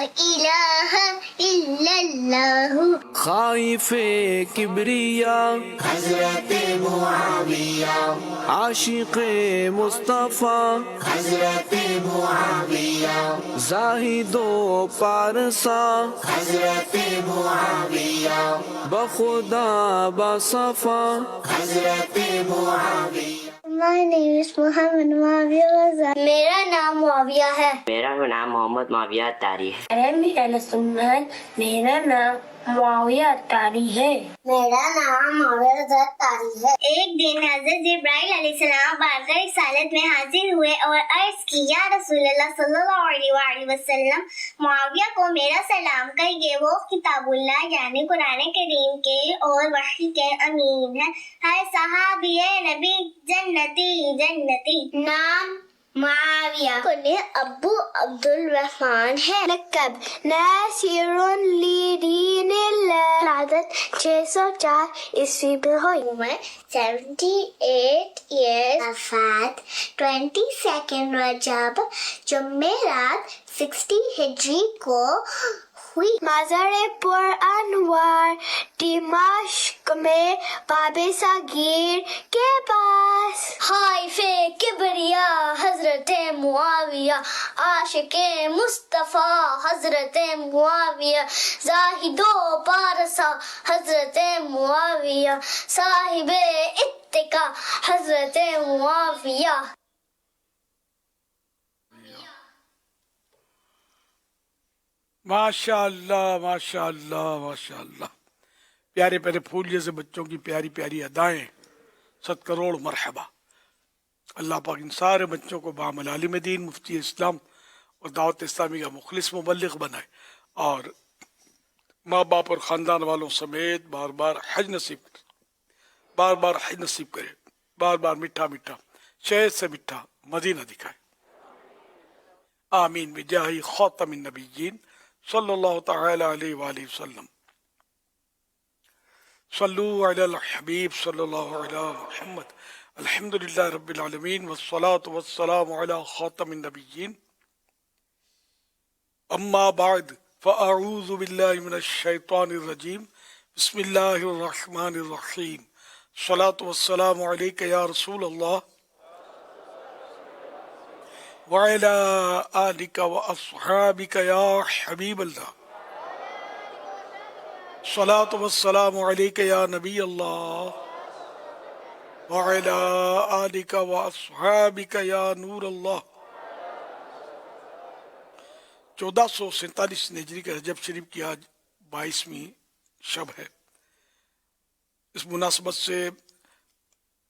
الہ الا اللہ. خائف کبریا حضرت معاویہ، عاشق مصطفیٰ حضرت معاویہ، زاہد و پارسا حضرت معاویہ، بخدا باصفا. حضرت معاویہ. My name is Muhammad Muawiyah Raza. میرا نام معاویہ ہے. میرا نام محمد معاویہ اتاری ہے. میرا نام معاویہ اتاری ہے. میرا نام معاویہ رضا اتاری ہے. ایک دن حضرت جبرائیل علیہ السلام بارگاہ رسالت میں حاضر ہوئے اور عرض کی، یا رسول اللہ صلی اللہ علیہ وآلہ وسلم، معاویہ کو میرا سلام کہیے، وہ کتاب اللہ یعنی قرآن کریم کے اور وحی کے امین ہے صحابی نبی جنتی جنتی. نام معاویہ، کنیہ ابو عبد الرحمن ہے. لقب ناصر لدین اللہ. ولادت 604 عیسوی میں ہوئی. عمر 78 ایئر. وفات 22 رجب جمعرات 60 ہجری کو ہوئی. مزار پر انوار دمشق میں باب صغیر کے پاس. خائف کبریا حضرت معاویہ، عاشق مصطفیٰ حضرت معاویہ، زاہد و پارسا حضرت معاویہ، صاحب اتقا حضرت معاویہ. ماشاء اللہ ماشاء اللہ ماشاء اللہ. پیارے پیارے پھول جیسے بچوں کی پیاری پیاری ادائیں. 100 کروڑ مرحبا. اللہ پاک ان سارے بچوں کو بعمل عالم دین، مفتی اسلام اور دعوت اسلامی کا مخلص مبلغ بنائے، اور ماں باپ اور خاندان والوں سمیت بار بار حج نصیب کرے، بار بار حج نصیب کرے، بار بار میٹھا میٹھا شہد سے میٹھا مدینہ دکھائے. آمین بجاہ خاتم النبیین صلی اللہ تعالی علیہ وآلہ وسلم. صلو علی الحبیب صلی اللہ علی محمد. الحمدللہ رب العالمین والصلاة والسلام علی خاتم النبیین. اما بعد فاعوذ باللہ من الشیطان الرجیم. بسم اللہ الرحمن الرحیم. الصلاة والسلام علیک یا رسول اللہ وعلى آلك وأصحابك يا حبيب الله. الصلاة والسلام عليك يا نبي الله وعلى آلك وأصحابك يا نور الله. 1447 ہجری کے رجب شریف کی آج 22ویں شب ہے. اس مناسبت سے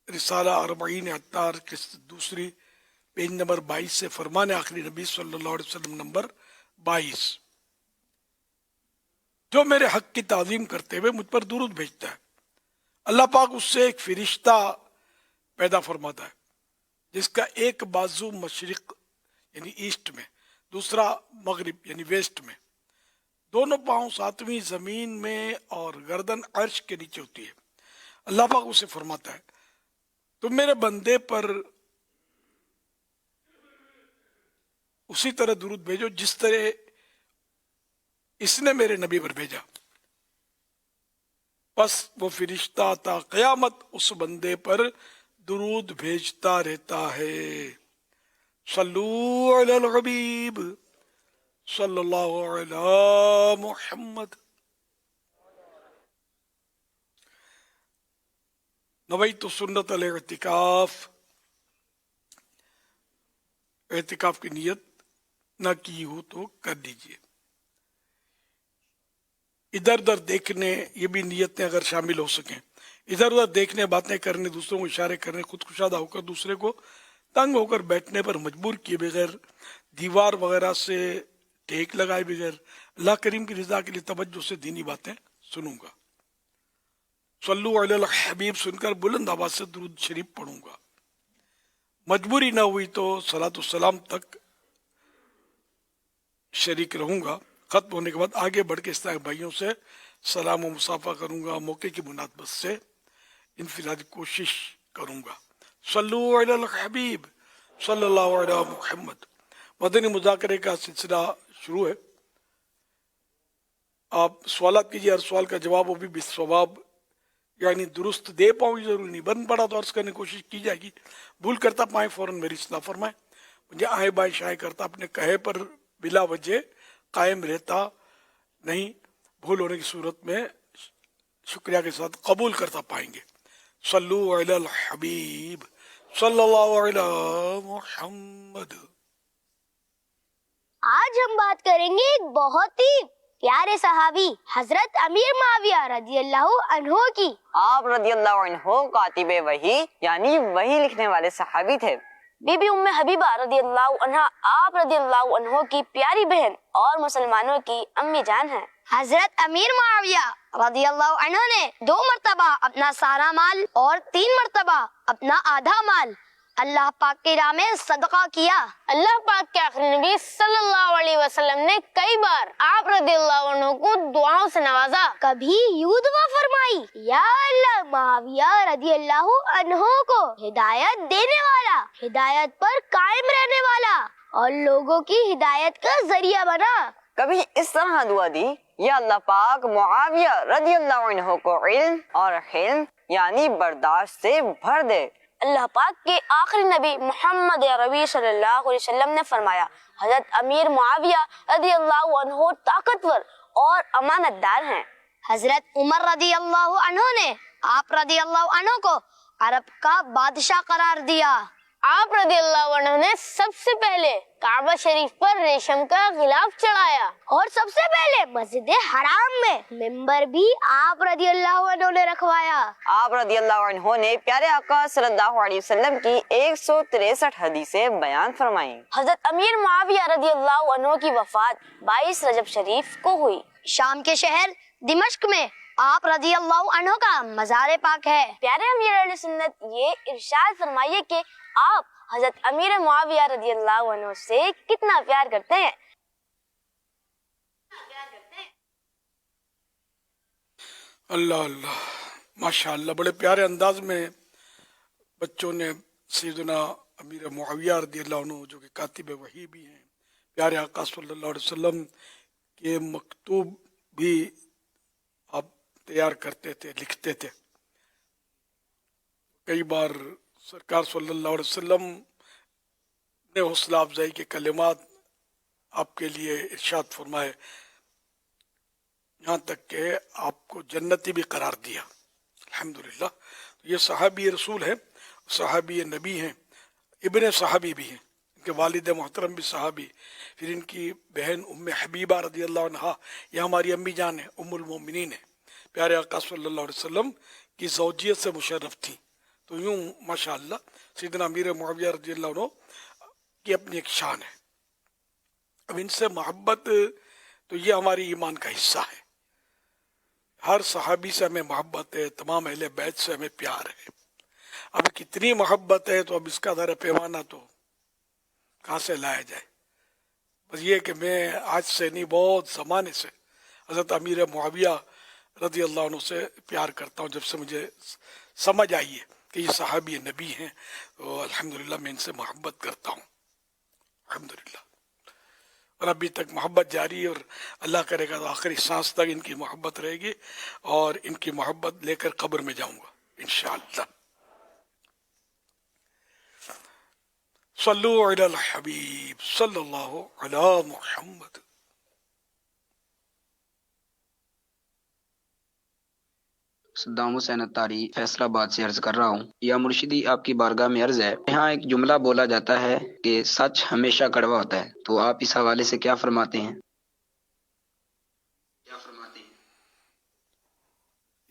رسالہ 40 اتار کے دوسری پیج نمبر 22 سے فرمان آخری نبی صلی اللہ علیہ وسلم نمبر 22. جو میرے حق کی تعظیم کرتے ہوئے مجھ پر درود بھیجتا ہے، اللہ پاک اس سے ایک فرشتہ پیدا فرماتا ہے جس کا ایک بازو مشرق یعنی ایسٹ میں، دوسرا مغرب یعنی ویسٹ میں، دونوں پاؤں 7ویں زمین میں اور گردن عرش کے نیچے ہوتی ہے. اللہ پاک اسے فرماتا ہے، تم میرے بندے پر اسی طرح درود بھیجو جس طرح اس نے میرے نبی پر بھیجا. بس وہ فرشتہ تا قیامت اس بندے پر درود بھیجتا رہتا ہے. صلو علی الحبیب صلی اللہ علی محمد. نویت سنت الاعتکاف. اعتکاف کی نیت نہ کی ہو تو کر دیجئے. ادھر ادھر دیکھنے، یہ بھی نیتیں اگر شامل ہو سکیں، ادھر ادھر دیکھنے، باتیں کرنے، دوسروں کو اشارے کرنے، خود کشادہ ہو کر دوسرے کو تنگ ہو کر بیٹھنے پر مجبور کیے بغیر، دیوار وغیرہ سے ٹیک لگائے بغیر، اللہ کریم کی رضا کے لیے توجہ سے دینی باتیں سنوں گا. صلو علی الحبیب سن کر بلند آواز سے درود شریف پڑھوں گا. مجبوری نہ ہوئی تو صلاۃ السلام تک شریک رہوں گا. ختم ہونے کے بعد آگے بڑھ کے اس طرح بھائیوں سے سلام و مصافحہ کروں گا. موقع کی مناسبت سے انفرادی کوشش کروں گا. صلو علی الحبیب صلی اللہ علیہ محمد. مدنی مذاکرے کا سلسلہ شروع ہے. آپ سوالات کیجیے، ہر سوال کا جواب وہ بھی بالصواب یعنی درست دے پاؤں یہ ضروری نہیں، بن پڑا تو عرض کرنے کی کوشش کی جائے گی، بھول کرتا پائیں فوراً میری اصلاح فرمائیں، مجھے آئیں بائیں شائیں کرتا اپنے کہے پر بلا وجہ قائم رہتا نہیں، بھول ہونے کی صورت میں شکریہ کے ساتھ قبول کرتا پائیں گے۔ صلو علی الحبیب صلی اللہ علی محمد۔ آج ہم بات کریں گے ایک بہت ہی پیارے صحابی حضرت امیر معاویہ رضی اللہ عنہ کی۔ آپ رضی اللہ عنہ کاتب وحی یعنی وحی لکھنے والے صحابی تھے۔ بی بی ام حبیبہ رضی اللہ عنہ آپ رضی اللہ عنہ کی پیاری بہن اور مسلمانوں کی امی جان ہیں۔ حضرت امیر معاویہ رضی اللہ عنہ نے 2 مرتبہ اپنا سارا مال اور 3 مرتبہ اپنا آدھا مال اللہ پاک کی راہ میں صدقہ کیا۔ اللہ پاک کے آخری نبی صلی اللہ علیہ وسلم نے کئی بار آپ رضی اللہ عنہ کو دعاؤں سے نوازا۔ کبھی یوں دعا فرمائی، یا اللہ معاویہ رضی اللہ عنہ کو ہدایت دینے والا، ہدایت پر قائم رہنے والا اور لوگوں کی ہدایت کا ذریعہ بنا۔ کبھی اس طرح دعا دی، یا اللہ پاک معاویہ رضی اللہ عنہ کو علم اور حلم یعنی برداشت سے بھر دے۔ اللہ پاک کے آخری نبی محمد عربی صلی اللہ علیہ وسلم نے فرمایا، حضرت امیر معاویہ رضی اللہ عنہ طاقتور اور امانت دار ہیں۔ حضرت عمر رضی اللہ عنہ نے آپ رضی اللہ عنہ کو عرب کا بادشاہ قرار دیا۔ آپ رضی اللہ عنہ نے سب سے پہلے کعبہ شریف پر ریشم کا غلاف چڑھایا اور سب سے پہلے مسجد حرام میں ممبر بھی آپ رضی اللہ عنہ نے رکھوایا۔ آپ رضی اللہ عنہ نے پیارے آقا صلی اللہ علیہ وسلم کی 163 حدیثیں بیان فرمائیں۔ حضرت امیر معاویہ رضی اللہ عنہ کی وفات 22 رجب شریف کو ہوئی۔ شام کے شہر دمشق میں آپ رضی اللہ عنہ کا مزار پاک ہے۔ پیارے امیر اہل سنت یہ ارشاد فرمائیے کہ آپ حضرت امیر معاویہ رضی اللہ عنہ سے کتنا پیار کرتے ہیں۔ اللہ اللہ ماشاء اللہ، بڑے پیارے انداز میں بچوں نے سیدنا امیر معاویہ رضی اللہ عنہ جو کہ کاتب وحی بھی ہیں، پیارے آقا صلی اللہ علیہ وسلم کے مکتوب بھی آپ تیار کرتے تھے، لکھتے تھے۔ کئی بار سرکار صلی اللہ علیہ وسلم نے حوصلہ افزائی کے کلمات آپ کے لیے ارشاد فرمائے، یہاں تک کہ آپ کو جنتی بھی قرار دیا۔ الحمدللہ یہ صحابی رسول ہیں، صحابی نبی ہیں، ابن صحابی بھی ہیں، ان کے والد محترم بھی صحابی، پھر ان کی بہن ام حبیبہ رضی اللہ عنہا یہ ہماری امی جان ہیں، ام المومنین ہیں، پیارے آقا صلی اللہ علیہ وسلم کی زوجیت سے مشرف تھیں۔ تو یوں ماشاءاللہ سیدنا امیر معاویہ رضی اللہ عنہ کی اپنی ایک شان ہے۔ اب ان سے محبت تو یہ ہماری ایمان کا حصہ ہے، ہر صحابی سے ہمیں محبت ہے، تمام اہل بیت سے ہمیں پیار ہے۔ اب کتنی محبت ہے تو اب اس کا ذرا پیمانہ تو کہاں سے لایا جائے۔ بس یہ کہ میں آج سے نہیں بہت زمانے سے حضرت امیر معاویہ رضی اللہ عنہ سے پیار کرتا ہوں، جب سے مجھے سمجھ آئی ہے کہ یہ صحابی نبی ہیں، تو الحمدللہ میں ان سے محبت کرتا ہوں الحمدللہ، اور ابھی تک محبت جاری ہے، اور اللہ کرے گا تو آخری سانس تک ان کی محبت رہے گی، اور ان کی محبت لے کر قبر میں جاؤں گا انشاءاللہ۔ صلو علی الحبیب صلی اللہ علی محمد۔ صدام حسین اتاری فیصل آباد سے عرض کر رہا ہوں، یا مرشدی آپ کی بارگاہ میں عرض ہے، یہاں ایک جملہ بولا جاتا ہے کہ سچ ہمیشہ کڑوا ہوتا ہے، تو آپ اس حوالے سے کیا فرماتے ہیں؟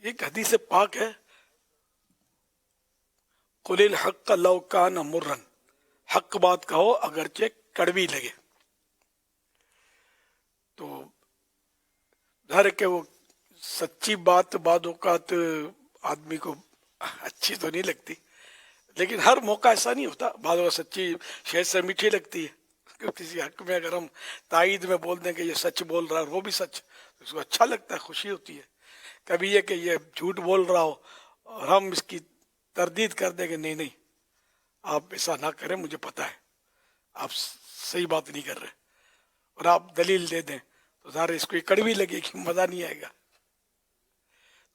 ایک حدیث پاک ہے، قل الحق لو کان مرن، حق بات کہو اگرچہ کڑوی لگے۔ تو ظاہر ہے کہ وہ سچی بات بعض اوقات آدمی کو اچھی تو نہیں لگتی، لیکن ہر موقع ایسا نہیں ہوتا، بعض اوقات سچی شہد سے میٹھی لگتی ہے۔ کسی حق میں اگر ہم تائید میں بول دیں کہ یہ سچ بول رہا ہے اور وہ بھی سچ، اس کو اچھا لگتا ہے، خوشی ہوتی ہے۔ کبھی یہ کہ یہ جھوٹ بول رہا ہو اور ہم اس کی تردید کر دیں کہ نہیں نہیں آپ ایسا نہ کریں، مجھے پتہ ہے آپ صحیح بات نہیں کر رہے، اور آپ دلیل دے دیں، تو ظاہر اس کو یہ کڑوی لگے گی, مزہ نہیں آئے گا.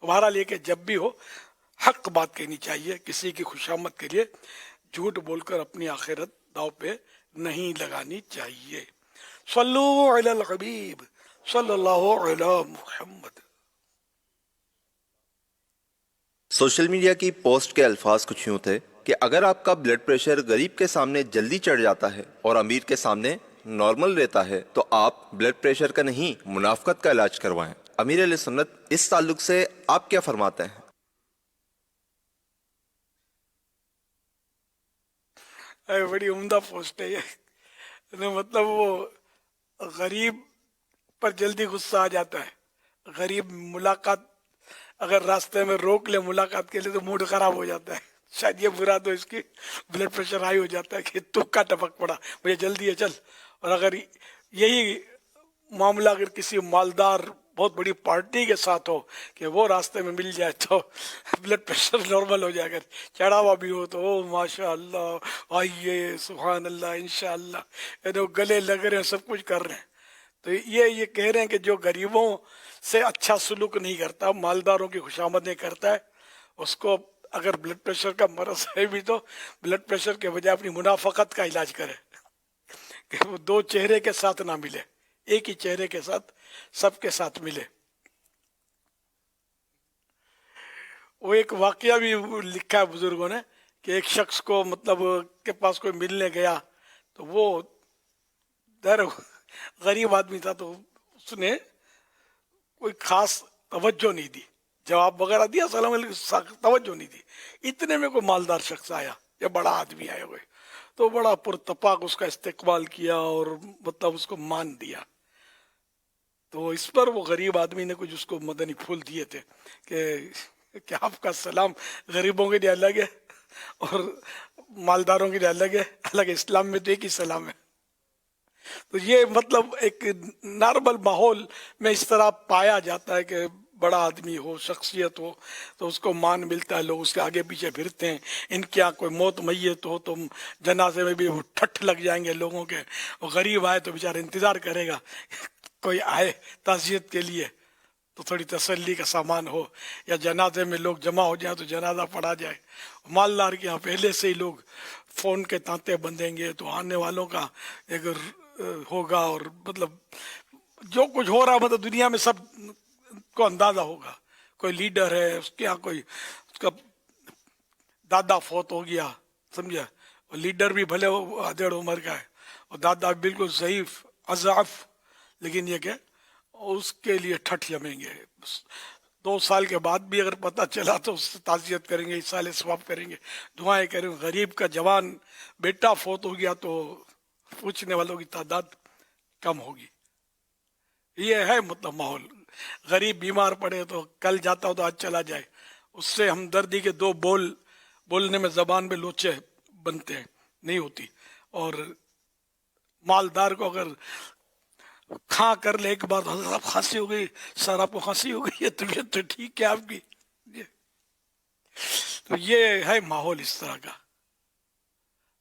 تمہارا لے کے جب بھی ہو حق بات کہنی چاہیے, کسی کی خوشامد کے لیے جھوٹ بول کر اپنی آخرت داؤ پہ نہیں لگانی چاہیے. صلو علی الحبیب صلی اللہ علی محمد. سوشل میڈیا کی پوسٹ کے الفاظ کچھ یوں تھے کہ اگر آپ کا بلڈ پریشر غریب کے سامنے جلدی چڑھ جاتا ہے اور امیر کے سامنے نارمل رہتا ہے تو آپ بلڈ پریشر کا نہیں منافقت کا علاج کروائیں. امیر اہل سنت اس تعلق سے آپ کیا فرماتے ہیں؟ بڑی عمدہ پوسٹ ہے یہ. مطلب وہ غریب پر جلدی غصہ آ جاتا ہے. غریب ملاقات اگر راستے میں روک لے ملاقات کے لیے تو موڈ خراب ہو جاتا ہے. شاید یہ برا تو اس کی بلڈ پریشر ہائی ہو جاتا ہے کہ تکا ٹپک پڑا, مجھے جلدی ہے چل. اور اگر یہی معاملہ اگر کسی مالدار بہت بڑی پارٹی کے ساتھ ہو کہ وہ راستے میں مل جائے تو بلڈ پریشر نارمل ہو جائے. گا چڑھا ہوا بھی ہو تو او ماشاء اللہ آئیے سبحان اللہ انشاءاللہ, گلے لگ رہے ہیں, سب کچھ کر رہے ہیں. تو یہ کہہ رہے ہیں کہ جو غریبوں سے اچھا سلوک نہیں کرتا, مالداروں کی خوشامد نہیں کرتا ہے, اس کو اگر بلڈ پریشر کا مرض ہے بھی تو بلڈ پریشر کے بجائے اپنی منافقت کا علاج کرے کہ وہ دو چہرے کے ساتھ نہ ملے, ایک ہی چہرے کے ساتھ سب کے ساتھ ملے. وہ ایک واقعہ بھی لکھا ہے بزرگوں نے کہ ایک شخص کو مطلب کے پاس کوئی ملنے گیا تو وہ غریب آدمی تھا تو اس نے کوئی خاص توجہ نہیں دی, جواب وغیرہ دیا السلام علیکم, توجہ نہیں دی. اتنے میں کوئی مالدار شخص آیا یا بڑا آدمی آیا ہوئے تو بڑا پرتپاک اس کا استقبال کیا اور مطلب اس کو مان دیا. تو اس پر وہ غریب آدمی نے کچھ اس کو مدنی پھول دیے تھے کہ آپ کا سلام غریبوں کے لیے الگ ہے اور مالداروں کے لیے الگ ہے, الگ اسلام میں تو ایک ہی سلام ہے. تو یہ مطلب ایک نارمل ماحول میں اس طرح پایا جاتا ہے کہ بڑا آدمی ہو, شخصیت ہو تو اس کو مان ملتا ہے, لوگ اس کے آگے پیچھے پھرتے ہیں. ان کے یہاں کوئی موت میت ہو تو جنازے میں بھی وہ ٹھٹ لگ جائیں گے لوگوں کے. وہ غریب آئے تو بیچارہ انتظار کرے گا کوئی آئے تعزیت کے لیے تو تھوڑی تسلی کا سامان ہو, یا جنازے میں لوگ جمع ہو جائیں تو جنازہ پڑھا جائے. مالدار کے یہاں پہلے سے ہی لوگ فون کے تانتے بندھیں گے تو آنے والوں کا ایک ہوگا, اور مطلب جو کچھ ہو رہا مطلب دنیا میں سب کو اندازہ ہوگا. کوئی لیڈر ہے اس کے یہاں کوئی اس کا دادا فوت ہو گیا, سمجھا, اور لیڈر بھی بھلے ادھیڑ عمر کا ہے اور دادا بالکل ضعیف اضعف, لیکن یہ کہ اس کے لیے ٹھٹ جمیں گے. 2 سال کے بعد بھی اگر پتہ چلا تو اس سے تعزیت کریں گے, اصال ثواب کریں گے, دعائیں کریں گے. غریب کا جوان بیٹا فوت ہو گیا تو پوچھنے والوں کی تعداد کم ہوگی. یہ ہے مطلب ماحول. غریب بیمار پڑے تو کل جاتا ہو تو آج چلا جائے, اس سے ہمدردی کے 2 بولنے میں زبان میں لوچے بنتے ہیں, نہیں ہوتی. اور مالدار کو اگر کھا کر لے ایک بار آپ کھانسی ہو گئی, سر آپ کو کھانسی ہو گئی ہے, طبیعت تو ٹھیک ہے آپ کی. تو یہ ہے ماحول اس طرح کا.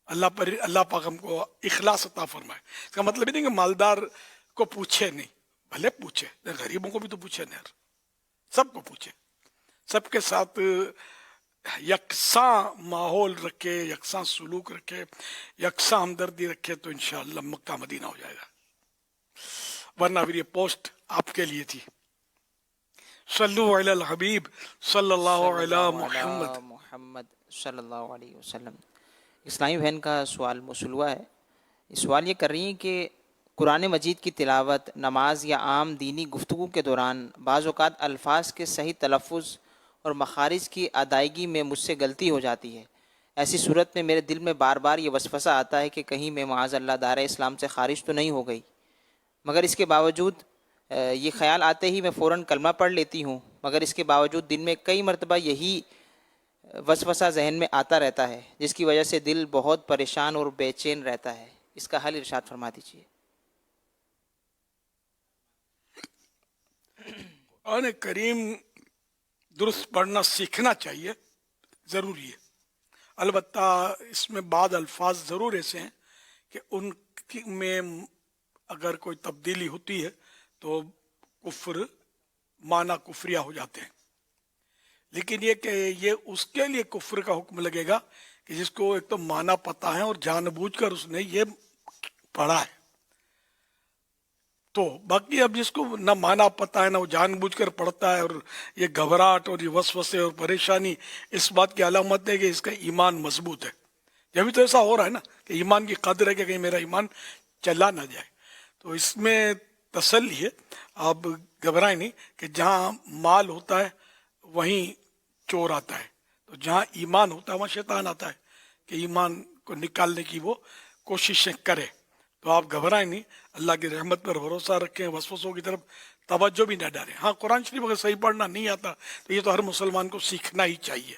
اللہ پاک ہم کو اخلاص عطا فرمائے. اس کا مطلب یہ نہیں کہ مالدار کو پوچھے نہیں, بھلے پوچھے, غریبوں کو بھی تو پوچھے نا یار, سب کو پوچھے, سب کے ساتھ یکساں ماحول رکھے, یکساں سلوک رکھے, یکساں ہمدردی رکھے تو انشاءاللہ مکہ مدینہ ہو جائے گا. ورنہ پھر یہ پوسٹ آپ کے لیے تھی. صلو علی الحبیب صلی اللہ علی محمد صلی اللہ علیہ وسلم. اسلامی بہن کا سوال موصول ہوا ہے. سوال یہ کر رہی ہیں کہ قرآن مجید کی تلاوت, نماز یا عام دینی گفتگو کے دوران بعض اوقات الفاظ کے صحیح تلفظ اور مخارج کی ادائیگی میں مجھ سے غلطی ہو جاتی ہے. ایسی صورت میں میرے دل میں بار بار یہ وسوسہ آتا ہے کہ کہیں میں معاذ اللہ دائرہ اسلام سے خارج تو نہیں ہو گئی, مگر اس کے باوجود یہ خیال آتے ہی میں فوراً کلمہ پڑھ لیتی ہوں, مگر اس کے باوجود دن میں کئی مرتبہ یہی وسوسہ ذہن میں آتا رہتا ہے, جس کی وجہ سے دل بہت پریشان اور بے چین رہتا ہے. اس کا حل ارشاد فرما دیجیے. قرآن کریم درست پڑھنا سیکھنا چاہیے, ضروری ہے. البتہ اس میں بعض الفاظ ضرور ایسے ہیں کہ ان میں اگر کوئی تبدیلی ہوتی ہے تو کفر معنی کفریہ ہو جاتے ہیں. لیکن یہ کہ یہ اس کے لیے کفر کا حکم لگے گا کہ جس کو ایک تو معنی پتہ ہے اور جان بوجھ کر اس نے یہ پڑھا ہے. تو باقی اب جس کو نہ معنی پتہ ہے نہ وہ جان بوجھ کر پڑھتا ہے اور یہ گھبراہٹ اور یہ وسوسے اور پریشانی اس بات کی علامت ہے کہ اس کا ایمان مضبوط ہے. یہ بھی تو ایسا ہو رہا ہے نا کہ ایمان کی قدر ہے کہ کہیں میرا ایمان چلا نہ جائے. تو اس میں تسلی ہے، آپ گھبرائیں نہیں کہ جہاں مال ہوتا ہے وہیں چور آتا ہے، تو جہاں ایمان ہوتا ہے وہاں شیطان آتا ہے کہ ایمان کو نکالنے کی وہ کوششیں کرے. تو آپ گھبرائیں نہیں، اللہ کی رحمت پر بھروسہ رکھیں، وسوسوں کی طرف توجہ بھی نہ ڈالیں. ہاں قرآن شریف اگر صحیح پڑھنا نہیں آتا تو یہ تو ہر مسلمان کو سیکھنا ہی چاہیے،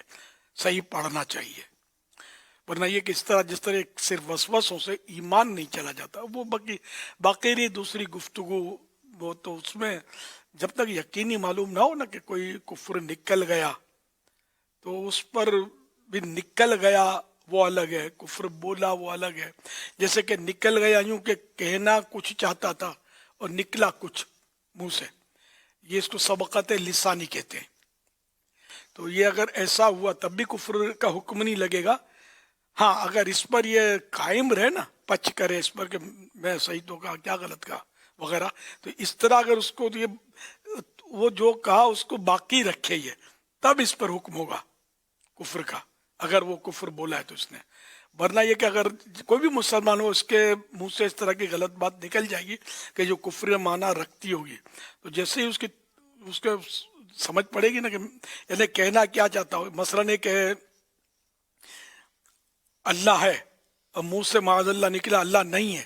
صحیح پڑھنا چاہیے. ورنہ یہ کہ اس طرح جس طرح صرف وسوسوں سے ایمان نہیں چلا جاتا، وہ باقی دوسری گفتگو وہ تو اس میں جب تک یقینی معلوم نہ ہو نا کہ کوئی کفر نکل گیا تو اس پر بھی نکل گیا وہ الگ ہے، کفر بولا وہ الگ ہے. جیسے کہ نکل گیا یوں کہ کہنا کچھ چاہتا تھا اور نکلا کچھ منہ سے، یہ اس کو سبقت لسانی کہتے ہیں. تو یہ اگر ایسا ہوا تب بھی کفر کا حکم نہیں لگے گا. ہاں اگر اس پر یہ قائم رہے نا، پچ کرے اس پر کہ میں صحیح تو کہا کیا غلط کہا وغیرہ، تو اس طرح اگر اس کو یہ وہ جو کہا اس کو باقی رکھے یہ، تب اس پر حکم ہوگا کفر کا، اگر وہ کفر بولا ہے تو اس نے. ورنہ یہ کہ اگر کوئی بھی مسلمان ہو اس کے منہ سے اس طرح کی غلط بات نکل جائے گی کہ جو کفر معنی رکھتی ہوگی، تو جیسے ہی اس کے سمجھ پڑے گی نا کہ یعنی کہنا کیا چاہتا ہو. مثلاً یہ کہ اللہ ہے اور منہ سے معاذ اللہ نکلا اللہ نہیں ہے،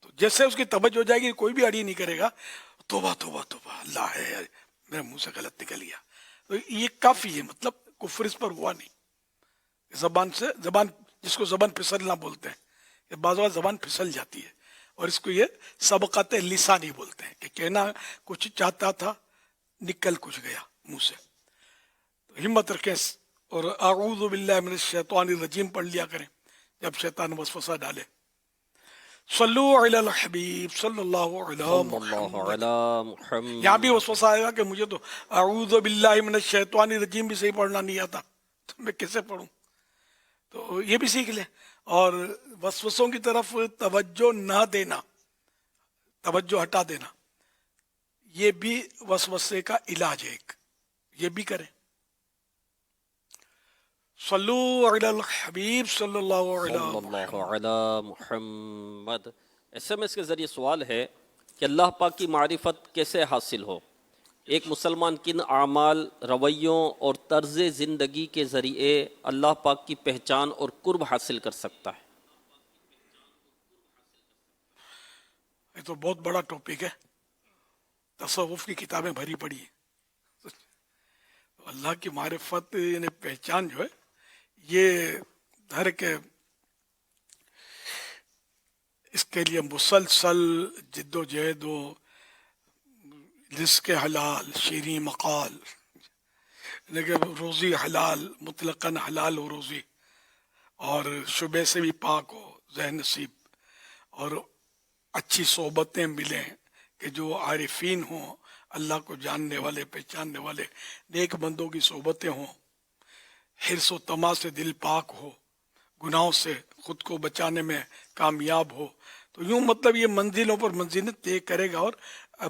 تو جیسے اس کی توجہ ہو جائے گی کوئی بھی اڑی نہیں کرے گا، توبہ توبہ توبہ اللہ ہے میرے منہ سے غلط نکل گیا. تو یہ کافی ہے، مطلب کفر اس پر ہوا نہیں. زبان جس کو زبان پھسلنا بولتے ہیں، بعض اوقات زبان پھسل جاتی ہے اور اس کو یہ سبقت لسانی بولتے ہیں کہ کہنا کچھ چاہتا تھا نکل کچھ گیا منہ سے. تو ہمت رکھیں اور اعوذ باللہ من الشیطان الرجیم پڑھ لیا کریں جب شیطان وسوسہ ڈالے. صلو علی الحبیب صلی اللہ علیہ محمد. یہاں بھی وسوسہ آئے گا کہ مجھے تو اعوذ باللہ من الشیطان الرجیم بھی صحیح پڑھنا نہیں آتا، تو میں کیسے پڑھوں؟ تو یہ بھی سیکھ لیں. اور وسوسوں کی طرف توجہ نہ دینا، توجہ ہٹا دینا، یہ بھی وسوسے کا علاج ہے ایک، یہ بھی کریں. صلو علی الحبیب صلی اللہ علیہ محمد. SMS کے ذریعے سوال ہے کہ اللہ پاک کی معرفت کیسے حاصل ہو؟ ایک مسلمان کن اعمال، رویوں اور طرز زندگی کے ذریعے اللہ پاک کی پہچان اور قرب حاصل کر سکتا ہے؟ یہ تو بہت بڑا ٹاپک ہے، تصوف کی کتابیں بھری پڑی ہیں. اللہ کی معرفت یعنی پہچان جو ہے یہ ہر کے اس کے لیے مسلسل جد و جہد و رزق حلال شیریں مقال، لیکن روزی حلال مطلقاً حلال ہو روزی، اور شبہ سے بھی پاک ہو ذہن نصیب، اور اچھی صحبتیں ملیں کہ جو عارفین ہوں، اللہ کو جاننے والے پہچاننے والے نیک بندوں کی صحبتیں ہوں، حرص و طمع سے دل پاک ہو، گناہوں سے خود کو بچانے میں کامیاب ہو. تو یوں مطلب یہ منزلوں پر منزلیں طے کرے گا اور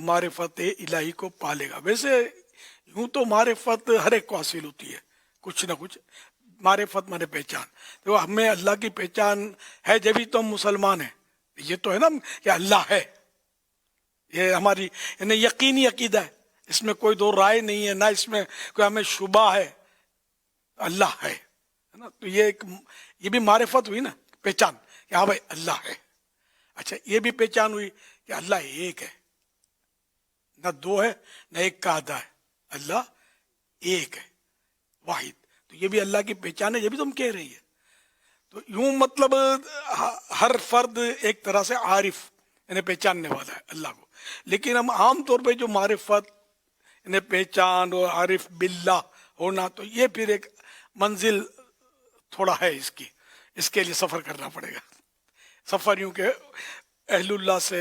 معرفت الہی کو پالے گا. ویسے یوں تو معرفت ہر ایک کو حاصل ہوتی ہے، کچھ نہ کچھ معرفت مانے پہچان. تو ہمیں اللہ کی پہچان ہے جبھی تو ہم مسلمان ہیں. یہ تو ہے نا کہ اللہ ہے، یہ ہماری یعنی یقینی عقیدہ ہے، اس میں کوئی دو رائے نہیں ہے، نہ اس میں کوئی ہمیں شبہ ہے، اللہ ہے نا. تو یہ بھی معرفت ہوئی نا، پہچان کہ ہاں بھائی اللہ ہے. اچھا یہ بھی پہچان ہوئی کہ اللہ ایک ہے، نہ دو ہے نہ ایک کا آدھا ہے، اللہ ایک ہے واحد. تو یہ بھی اللہ کی پہچان ہے، یہ بھی تم کہہ رہی ہے. تو یوں مطلب ہر فرد ایک طرح سے عارف یعنی پہچاننے والا ہے اللہ کو. لیکن ہم عام طور پہ جو معرفت یعنی پہچان اور عارف باللہ ہونا، تو یہ پھر ایک منزل تھوڑا ہے اس کے لیے سفر کرنا پڑے گا. سفر یوں کہ اہل اللہ سے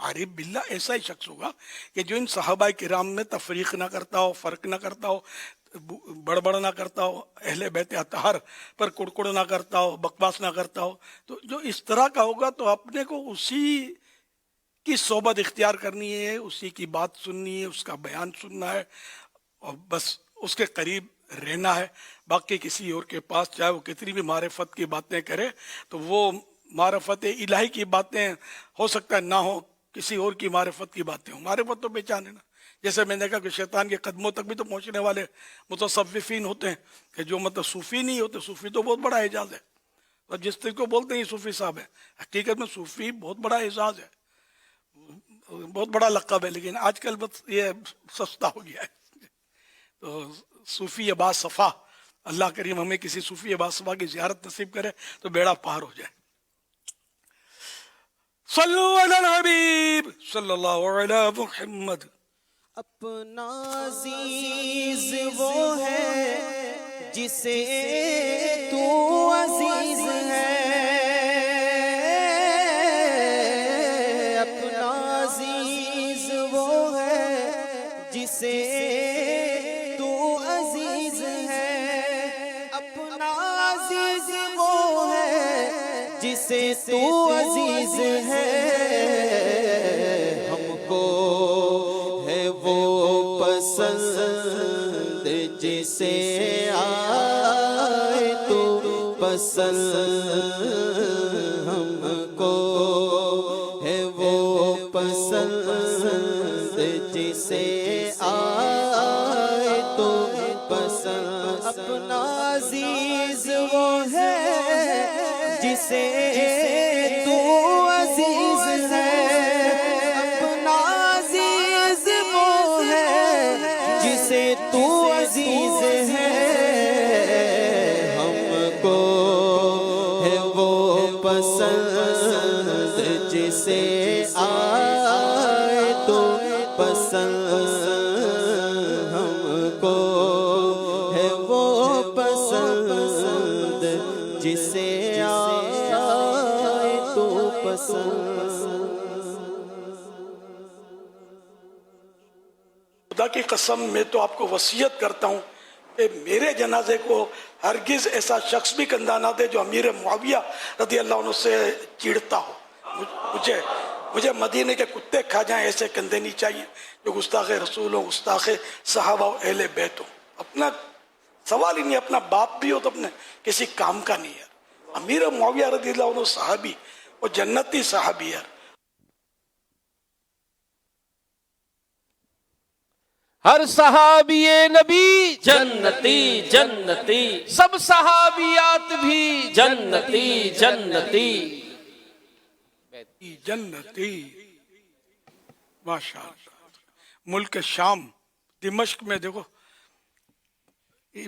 عارف باللہ ایسا ہی شخص ہوگا کہ جو ان صحابہ کرام میں تفریق نہ کرتا ہو، فرق نہ کرتا ہو، بڑبڑ نہ کرتا ہو، اہل بیت اطہار پر کڑکڑ نہ کرتا ہو، بکواس نہ کرتا ہو. تو جو اس طرح کا ہوگا تو اپنے کو اسی کی صحبت اختیار کرنی ہے، اسی کی بات سننی ہے، اس کا بیان سننا ہے اور بس اس کے قریب رہنا ہے. باقی کسی اور کے پاس چاہے وہ کتنی بھی معرفت کی باتیں کرے تو وہ معرفت الہی کی باتیں ہو سکتا ہے نہ ہو، کسی اور کی معرفت کی باتیں ہوں. معرفت تو پہچانے نا، جیسے میں نے کہا کہ شیطان کے قدموں تک بھی تو پہنچنے والے متصوفین ہوتے ہیں کہ جو مطلب صوفی نہیں ہوتے. صوفی تو بہت بڑا اعزاز ہے، اور جس طرح کو بولتے ہیں یہ صوفی صاحب ہے، حقیقت میں صوفی بہت بڑا اعزاز ہے، بہت بڑا لقب ہے. لیکن آج کل بس یہ سستا ہو گیا ہے. تو صوفی با صفا، اللہ کریم ہمیں کسی صوفی با صفا کی زیارت نصیب کرے تو بیڑا پار ہو جائے. صلو علی الحبیب صلی اللہ علی محمد. اپنا عزیز وہ ہے جسے تو عزیز ہے، اپنا عزیز وہ ہے جسے تو عزیز ہے، اپنا عزیز وہ ہے جسے تو عزیز ہے. ہم کو ہے وہ پسند جسے آئے تو پسند، ہم کو ہے وہ پسند جسے آئے تو پسند. اپنا عزیز وہ ہے جسے تو عزیز ہے، اپنا عزیز وہ ہے جسے تو عزیز ہے. ہم کو ہے وہ پسند جسے آئے تو پسند، ہم کو ہے وہ پسند جسے آئے تو پسند. خدا کی قسم میں تو آپ کو وصیت کرتا ہوں کہ میرے جنازے کو ہرگز ایسا شخص بھی کندھا نہ دے جو امیر معاویہ رضی اللہ عنہ سے چڑھتا ہو. مجھے مدینے کے کتے کھا جائیں ایسے کندھے نہیں چاہیے جو گستاخ رسول ہوں، گستاخ صحابہ و اہل بیت ہوں. اپنا سوال ہی نہیں، اپنا باپ بھی ہو تو اپنے کسی کام کا نہیں ہے. امیر معاویہ رضی اللہ عنہ صحابی وہ جنتی صحابی ہے. ہر صحابی نبی جنتی جنتی، سب صحابیات بھی جنتی جنتی. جنتی ماشاء اللہ. ملک شام دمشق میں دیکھو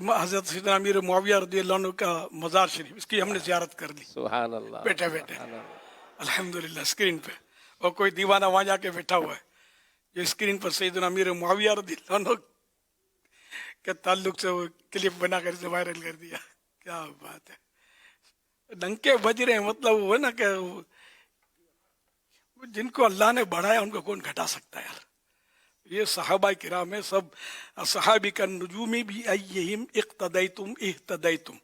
حضرت سیدنا امیر معاویہ رضی اللہ عنہ کا مزار شریف، اس کی ہم نے زیارت کر لی سبحان اللہ بیٹھے بیٹھے الحمدللہ اسکرین پہ. اور کوئی دیوانہ وہاں جا کے بیٹھا ہوا ہے جو اسکرین پر سیدنا امیر معاویہ رضی اللہ عنہ کے تعلق سے وہ کلپ بنا کر اسے وائرل کر دیا. کیا بات ہے، ڈنکے بج رہے ہیں. مطلب وہ ہے نا کہ جن کو اللہ نے بڑھایا ان کو کون گھٹا سکتا ہے یار. یہ صحابہ کرام ہے سب. صحابی کا نجومی بھی ایہم اقتدیتم اہتدیتم،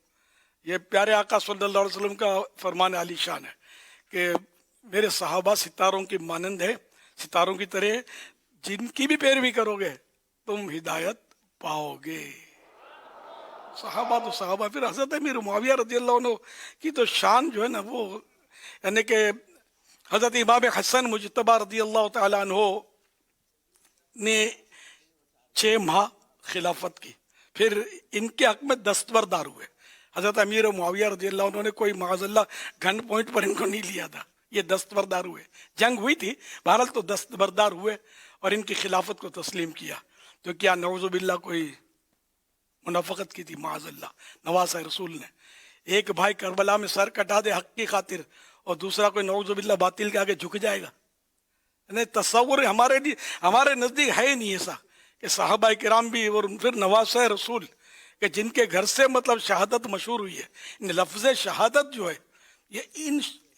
یہ پیارے آقا صلی اللہ علیہ وسلم کا فرمان علی شان ہے کہ میرے صحابہ ستاروں کی مانند ہے، ستاروں کی طرح، جن کی بھی پیروی کرو گے تم ہدایت پاؤ گے. صحابہ تو صحابہ. پھر حضرت امیر معاویہ رضی اللہ عنہ کی تو شان جو ہے نا وہ، یعنی کہ حضرت امام حسن مجتبی رضی اللہ تعالیٰ عنہ نے 6 ماہ خلافت کی، پھر ان کے حق میں دستبردار ہوئے. حضرت امیر معاویہ رضی اللہ عنہ نے کوئی معاذ اللہ گن پوائنٹ پر ان کو نہیں لیا تھا، یہ دستبردار ہوئے. جنگ ہوئی تھی بہرحال تو دستبردار ہوئے اور ان کی خلافت کو تسلیم کیا. تو کیا نعوذ باللہ کوئی منافقت کی تھی معاذ اللہ نواز رسول نے. ایک بھائی کربلا میں سر کٹا دے حق کی خاطر اور دوسرا کوئی نعوذ باللہ باطل کے آگے جھک جائے گا. نہیں تصور ہمارے نزدیک ہے ہی نہیں ایسا کہ صحابہ کرام بھی اور پھر نواز رسول کہ جن کے گھر سے مطلب شہادت مشہور ہوئی ہے. لفظ شہادت جو ہے یہ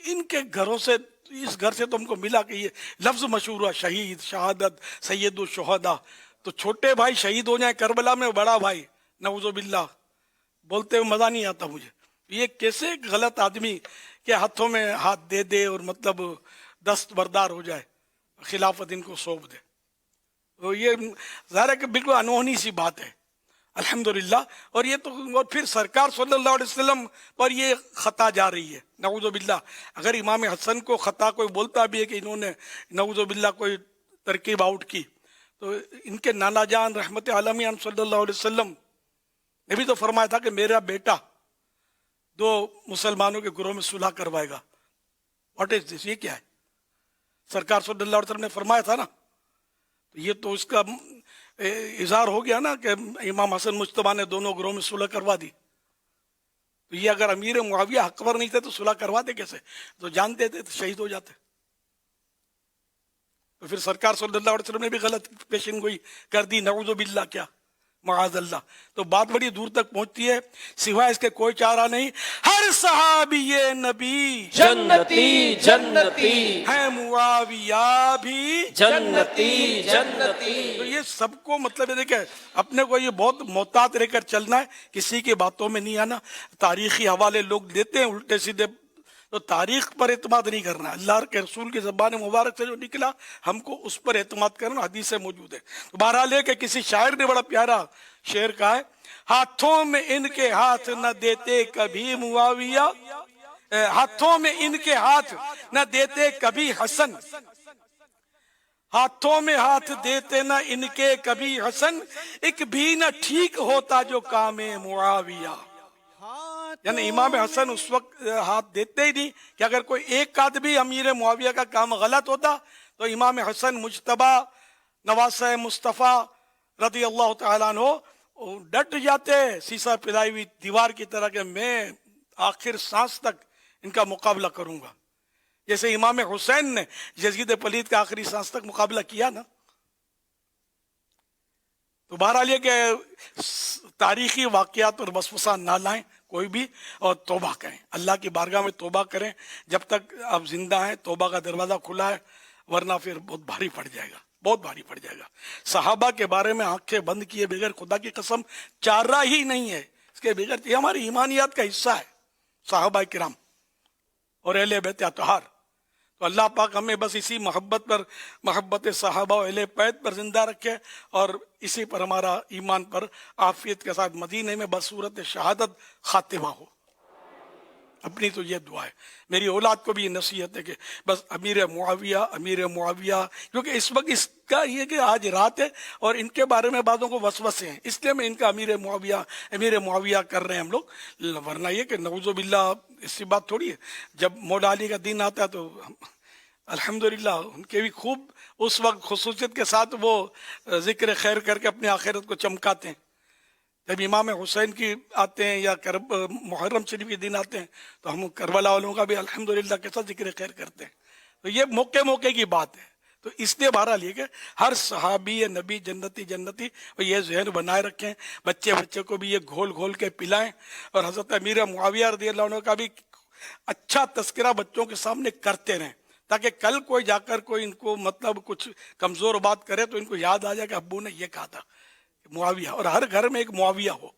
ان کے گھروں سے اس گھر سے تو ہم کو ملا کہ یہ لفظ مشہور ہوا شہید، شہادت، سید الشہداء. تو چھوٹے بھائی شہید ہو جائیں کربلا میں، بڑا بھائی نعوذ باللہ، بولتے ہوئے مزہ نہیں آتا مجھے. یہ کیسے ایک غلط آدمی کے ہاتھوں میں ہاتھ دے دے اور مطلب دست بردار ہو جائے، خلافت ان کو سونپ دے. تو یہ ظاہر ہے کہ بالکل انہونی سی بات ہے الحمدللہ. اور یہ تو اور پھر سرکار صلی اللہ علیہ وسلم پر یہ خطا جا رہی ہے نعوذ باللہ. اگر امام حسن کو خطا کوئی بولتا بھی ہے کہ انہوں نے نعوذ باللہ کوئی ترکیب آؤٹ کی، تو ان کے نانا جان رحمت عالمین صلی اللہ علیہ وسلم نے بھی تو فرمایا تھا کہ میرا بیٹا 2 مسلمانوں کے گروہ میں صلح کروائے گا. واٹ از دس؟ یہ کیا ہے؟ سرکار صلی اللہ علیہ وسلم نے فرمایا تھا نا. تو یہ تو اس کا اظہار ہو گیا نا کہ امام حسن مجتبیٰ نے دونوں گروہ میں صلح کروا دی. تو یہ اگر امیر معاویہ حقور نہیں تھے تو صلح کرواتے کیسے؟ تو جانتے تھے تو شہید ہو جاتے. تو پھر سرکار صلی اللہ علیہ وسلم نے بھی غلط پیشن گوئی کر دی نعوذ باللہ. کیا معاذ اللہ. تو بات بڑی دور تک پہنچتی ہے، سوائے اس کے کوئی چارہ نہیں. ہر صحابی نبی جنتی جنتی ہے، معاویہ بھی جنتی جنتی. تو یہ سب کو مطلب ہے دیکھیں اپنے کو یہ بہت محتاط رہ کر چلنا ہے، کسی کی باتوں میں نہیں آنا. تاریخی حوالے لوگ دیتے ہیں الٹے سیدھے، تو تاریخ پر اعتماد نہیں کرنا. اللہ کے رسول کی زبان مبارک سے جو نکلا ہم کو اس پر اعتماد کرنا، حدیث سے موجود ہے. بہرحال ہے کہ کسی شاعر نے بڑا پیارا شعر کہا ہے، ہاتھوں میں ان کے ہاتھ نہ دیتے کبھی معاویہ، ہاتھوں میں ان کے ہاتھ نہ دیتے کبھی حسن، ہاتھوں میں ہاتھ دیتے نہ ان کے کبھی حسن، ایک بھی نہ ٹھیک ہوتا جو کام معاویہ. یعنی امام حسن اس وقت ہاتھ دیتے ہی نہیں کہ اگر کوئی ایک آدمی امیر معاویہ کا کام غلط ہوتا تو امام حسن مجتبیٰ نواسہ مصطفیٰ رضی اللہ تعالیٰ عنہ ڈٹ جاتے سیسا پلائی ہوئی دیوار کی طرح کہ میں آخر سانس تک ان کا مقابلہ کروں گا. جیسے امام حسین نے یزید پلید کا آخری سانس تک مقابلہ کیا نا. تو بہرحال یہ کہ تاریخی واقعات اور وسوسہ نہ لائیں کوئی بھی، اور توبہ کریں، اللہ کی بارگاہ میں توبہ کریں. جب تک آپ زندہ ہیں توبہ کا دروازہ کھلا ہے، ورنہ پھر بہت بھاری پڑ جائے گا، بہت بھاری پڑ جائے گا. صحابہ کے بارے میں آنکھیں بند کیے بغیر خدا کی قسم چارہ ہی نہیں ہے. اس کے بغیر یہ ہماری ایمانیات کا حصہ ہے، صحابہ کرام اور اہل بیت اطہار. تو اللہ پاک ہمیں بس اسی محبت پر، محبت صحابہ و اہل بیت پر زندہ رکھے، اور اسی پر ہمارا ایمان پر عافیت کے ساتھ مدینے میں بصورت شہادت خاتمہ ہو. اپنی تو یہ دعا ہے. میری اولاد کو بھی یہ نصیحت ہے کہ بس امیر معاویہ، امیر معاویہ، کیونکہ اس وقت اس کا یہ کہ آج رات ہے اور ان کے بارے میں بعضوں کو وسوسے ہیں، اس لیے میں ان کا امیر معاویہ کر رہے ہیں ہم لوگ. ورنہ یہ کہ نعوذ باللہ اسی بات تھوڑی ہے. جب مولا علی کا دن آتا ہے تو الحمدللہ ان کے بھی خوب اس وقت خصوصیت کے ساتھ وہ ذکر خیر کر کے اپنے آخرت کو چمکاتے ہیں. جب امام حسین کی آتے ہیں یا محرم شریف کے دن آتے ہیں تو ہم کربلا والوں کا بھی الحمدللہ کے ساتھ ذکر خیر کرتے ہیں. تو یہ موقع کی بات ہے. تو اس لیے بہرحال یہ کہ ہر صحابی نبی جنتی جنتی، اور یہ ذہن بنائے رکھیں. بچے کو بھی یہ گھول گھول کے پلائیں، اور حضرت امیر معاویہ رضی اللہ عنہ کا بھی اچھا تذکرہ بچوں کے سامنے کرتے رہیں، تاکہ کل کوئی جا کر کوئی ان کو مطلب کچھ کمزور بات کرے تو ان کو یاد آ جائے کہ ابو نے یہ کہا تھا معاویہ. اور ہر گھر میں ایک معاویہ ہو.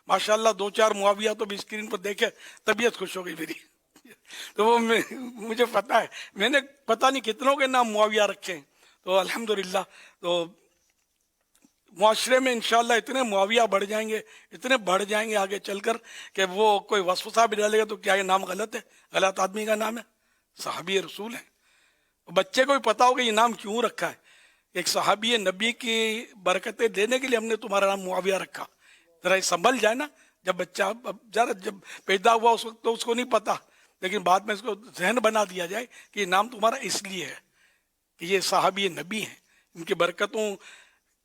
ماشاءاللہ 2-4 معاویہ تو بھی اسکرین پر دیکھے طبیعت خوش ہو گئی میری. تو وہ مجھے پتہ ہے، میں نے پتہ نہیں کتنوں کے نام معاویہ رکھے ہیں. تو الحمدللہ تو معاشرے میں انشاءاللہ اتنے معاویہ بڑھ جائیں گے، اتنے بڑھ جائیں گے آگے چل کر کہ وہ کوئی وسوسہ بھی ڈالے گا تو کیا یہ نام غلط ہے؟ غلط آدمی کا نام ہے، صحابی رسول ہیں. بچے کو بھی پتا ہوگا یہ نام کیوں رکھا ہے. ایک صحابی نبی کی برکتیں دینے کے لیے ہم نے تمہارا نام معاویہ رکھا. ذرا یہ سنبھل جائے نا. جب بچہ جب پیدا ہوا اس وقت تو اس کو نہیں پتا، لیکن بعد میں اس کو ذہن بنا دیا جائے کہ یہ نام تمہارا اس لیے ہے کہ یہ صحابی نبی ہیں، ان کی برکتوں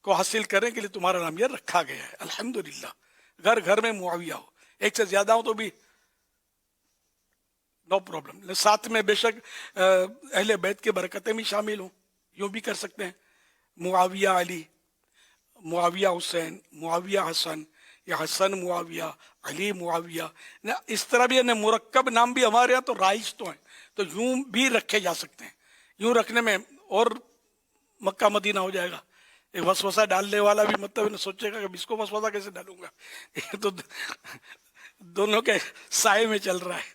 کو حاصل کرنے کے لیے تمہارا نام یہ رکھا گیا ہے. الحمدللہ گھر گھر میں معاویہ ہو، ایک سے زیادہ ہو تو بھی نو پرابلم. ساتھ میں بے شک اہل بیت کی برکتیں بھی شامل ہوں. یوں بھی کر سکتے ہیں معاویہ علی، معاویہ حسین، معاویہ حسن، یا حسن معاویہ، علی معاویہ. اس طرح بھی مرکب نام بھی ہمارے یہاں تو رائج تو ہیں. تو تو یوں بھی رکھے جا سکتے ہیں. یوں رکھنے میں اور مکہ مدینہ ہو جائے گا. ایک وسوسہ ڈالنے والا بھی مطلب سوچے گا کہ اس کو وسوسہ کیسے ڈالوں گا, یہ تو دونوں کے سائے میں چل رہا ہے.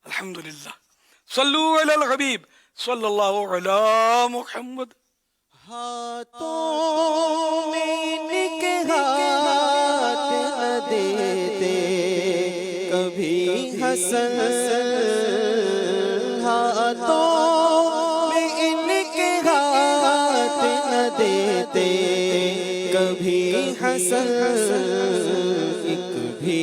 الحمدللہ. صلو علی الحبیب صلی اللہ علی محمد. ہاتھوں میں ان کے ہاتھ نہ دیتے کبھی حسن, ہاتھوں میں ان کے ہاتھ نہ دیتے کبھی حسن, ایک بھی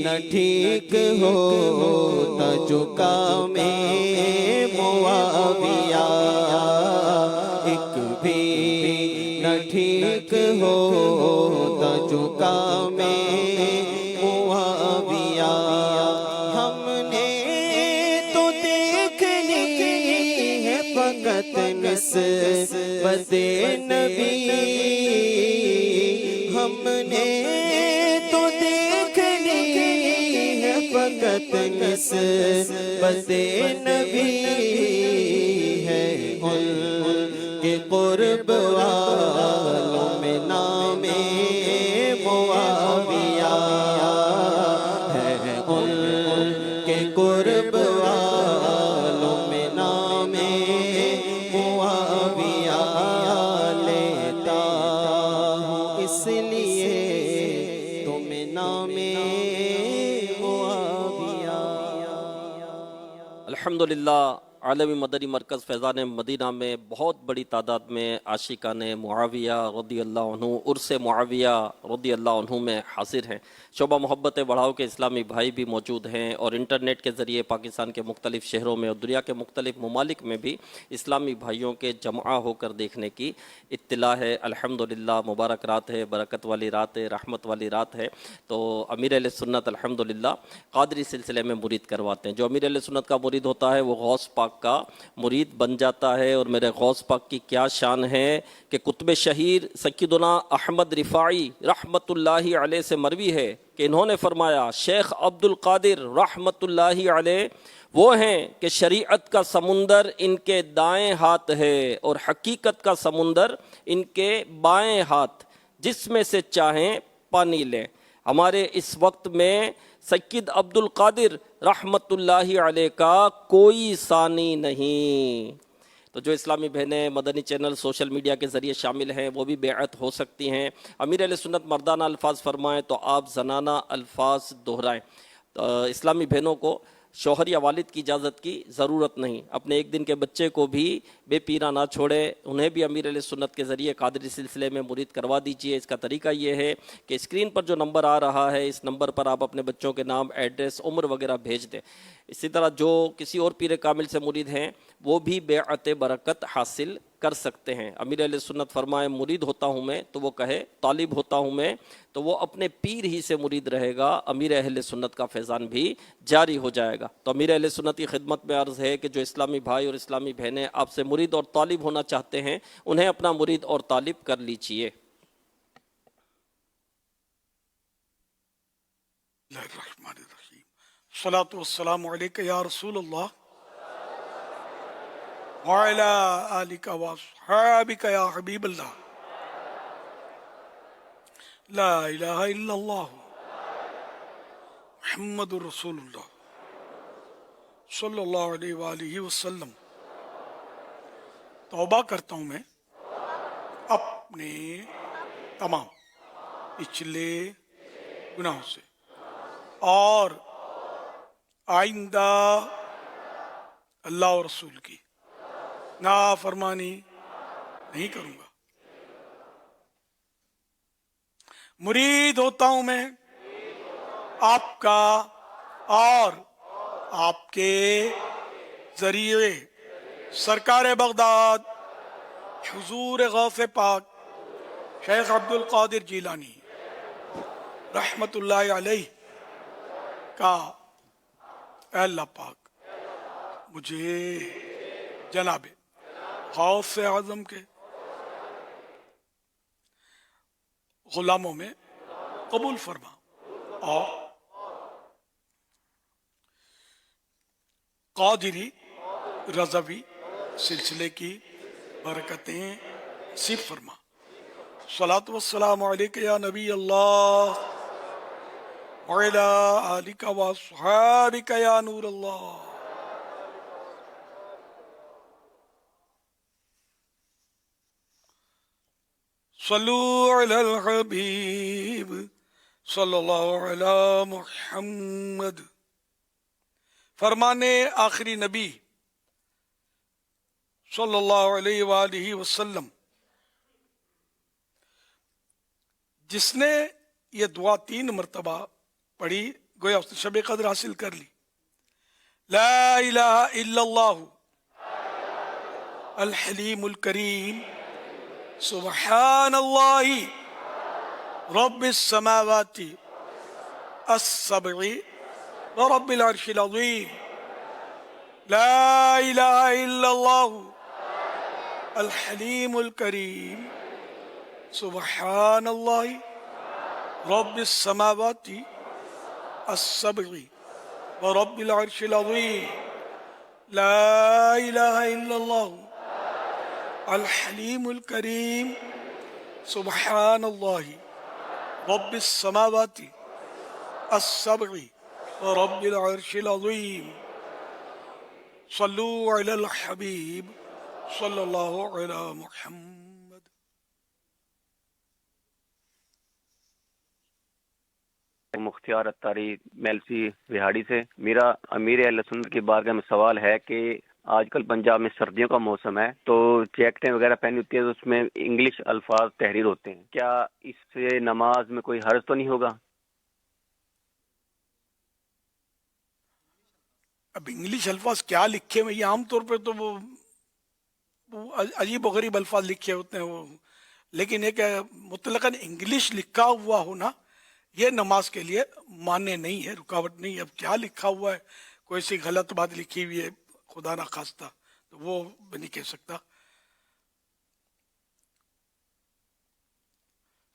نہ ٹھیک ہوتا جو کام معاویہ, ایک بھی نہ ٹھیک ہوتا جو کام معاویہ. ہم نے تو دیکھ لی ہے فقط نسبت نبی, ہم نے تو دیکھ لی ہے فقط نسبت نبی ہے. ان کے قرب والوں میں نام معاویہ ہے, ان کے قرب والوں میں نام معاویہ لیتا ہوں اس لیے تمہیں نام معاویہ. الحمدللہ عالمی مدنی مرکز فیضان مدینہ میں بہت بڑی تعداد میں عاشقان معاویہ رضی اللہ عنہ, عرس معاویہ رضی اللہ عنہ میں حاضر ہیں. شعبہ محبت بڑھاؤ کے اسلامی بھائی بھی موجود ہیں اور انٹرنیٹ کے ذریعے پاکستان کے مختلف شہروں میں اور دنیا کے مختلف ممالک میں بھی اسلامی بھائیوں کے جمع ہو کر دیکھنے کی اطلاع ہے. الحمدللہ مبارک رات ہے, برکت والی رات ہے, رحمت والی رات ہے. تو امیر اہل سنت الحمدللہ قادری سلسلے میں مرید کرواتے ہیں. جو امیر اہل سنت کا مرید ہوتا ہے وہ غوث پاک کا مرید بن جاتا ہے. اور میرے غوث پاک کی کیا شان ہے کہ قطب شہیر سیدنا احمد رفاعی رحمت اللہ علیہ سے مروی ہے کہ انہوں نے فرمایا شیخ عبد القادر رحمت اللہ علیہ وہ ہیں کہ شریعت کا سمندر ان کے دائیں ہاتھ ہے اور حقیقت کا سمندر ان کے بائیں ہاتھ, جس میں سے چاہیں پانی لیں. ہمارے اس وقت میں سید عبد القادر رحمت اللہ علیہ کا کوئی ثانی نہیں. تو جو اسلامی بہنیں مدنی چینل سوشل میڈیا کے ذریعے شامل ہیں وہ بھی بیعت ہو سکتی ہیں. امیر اہل سنت مردانہ الفاظ فرمائیں تو آپ زنانہ الفاظ دہرائیں. اسلامی بہنوں کو شوہر یا والد کی اجازت کی ضرورت نہیں. اپنے ایک دن کے بچے کو بھی بے پیرا نہ چھوڑے, انہیں بھی امیر اہل سنت کے ذریعے قادری سلسلے میں مرید کروا دیجئے. اس کا طریقہ یہ ہے کہ اسکرین پر جو نمبر آ رہا ہے اس نمبر پر آپ اپنے بچوں کے نام, ایڈریس, عمر وغیرہ بھیج دیں. اسی طرح جو کسی اور پیر کامل سے مرید ہیں وہ بھی بیعت برکت حاصل کر سکتے ہیں. امیر اہل سنت فرمائے مرید ہوتا ہوں میں تو وہ کہے طالب ہوتا ہوں میں تو وہ اپنے پیر ہی سے مرید رہے گا, امیر اہل سنت کا فیضان بھی جاری ہو جائے گا. تو امیر اہل سنت کی خدمت میں عرض ہے کہ جو اسلامی بھائی اور اسلامی بہنیں آپ سے مرید اور طالب ہونا چاہتے ہیں انہیں اپنا مرید اور طالب کر لیجئے. اللہ الرحمن الرحیم. الصلاۃ والسلام علیک یا رسول اللہ وعلی آلک واصحابک یا حبیب اللہ. لا الہ الا اللہ محمد رسول اللہ صلی اللہ علیہ وآلہ وسلم. توبہ کرتا ہوں میں اپنے تمام پچھلے گناہوں سے اور آئندہ اللہ اور رسول کی نافرمانی نہیں کروں گا. مرید ہوتا ہوں میں آپ کا اور آپ کے ذریعے سرکار بغداد حضور غوث پاک شیخ عبد القادر جیلانی رحمت اللہ علیہ کا اے اللہ پاک مجھے جناب غوث اعظم کے غلاموں میں قبول فرما. اور قادری رضوی سلسلے کی برکتیں نصیب فرما. صلاۃ والسلام علیک یا نبی اللہ وعلی آلک واصحابک یا نور اللہ. صلو علی الحبیب صلی اللہ علی محمد. فرمانے آخری نبی صلی اللہ علیہ وآلہ وسلم، جس نے یہ دعا 3 مرتبہ پڑھی گویا اس نے شب قدر حاصل کر لی. لا الہ الا اللہ الحلیم الکریم سبحان اللہ رب السماوات السبع ورب العرش العظیم. لا الہ الا اللہ الحلیم الکریم سبحان اللہ رب السماوات السبع ورب العرش العظیم. لا الہ الا اللہ الحلیم الکریم سبحان اللہ رب السماوات السبع ورب العرش العظیم. صلو علی الحبیب صلی اللہ علی محمد. مختار اتاری میلسی بہاڑی سے. میرا امیر اہل سنت کی بارگاہ میں سوال ہے کہ آج کل پنجاب میں سردیوں کا موسم ہے تو جیکٹیں وغیرہ پہنی ہوتی ہیں تو اس میں انگلش الفاظ تحریر ہوتے ہیں، کیا اس سے نماز میں کوئی حرج تو نہیں ہوگا؟ اب انگلش الفاظ کیا لکھے ہوئے، یہ عام طور پہ تو وہ عجیب و غریب الفاظ لکھے ہوتے ہیں وہ، لیکن ایک مطلقاً انگلش لکھا ہوا ہونا یہ نماز کے لیے مانع نہیں ہے، رکاوٹ نہیں ہے. اب کیا لکھا ہوا ہے، کوئی سی غلط بات لکھی ہوئی ہے خدا نہ خواستہ تو وہ میں نہیں کہہ سکتا.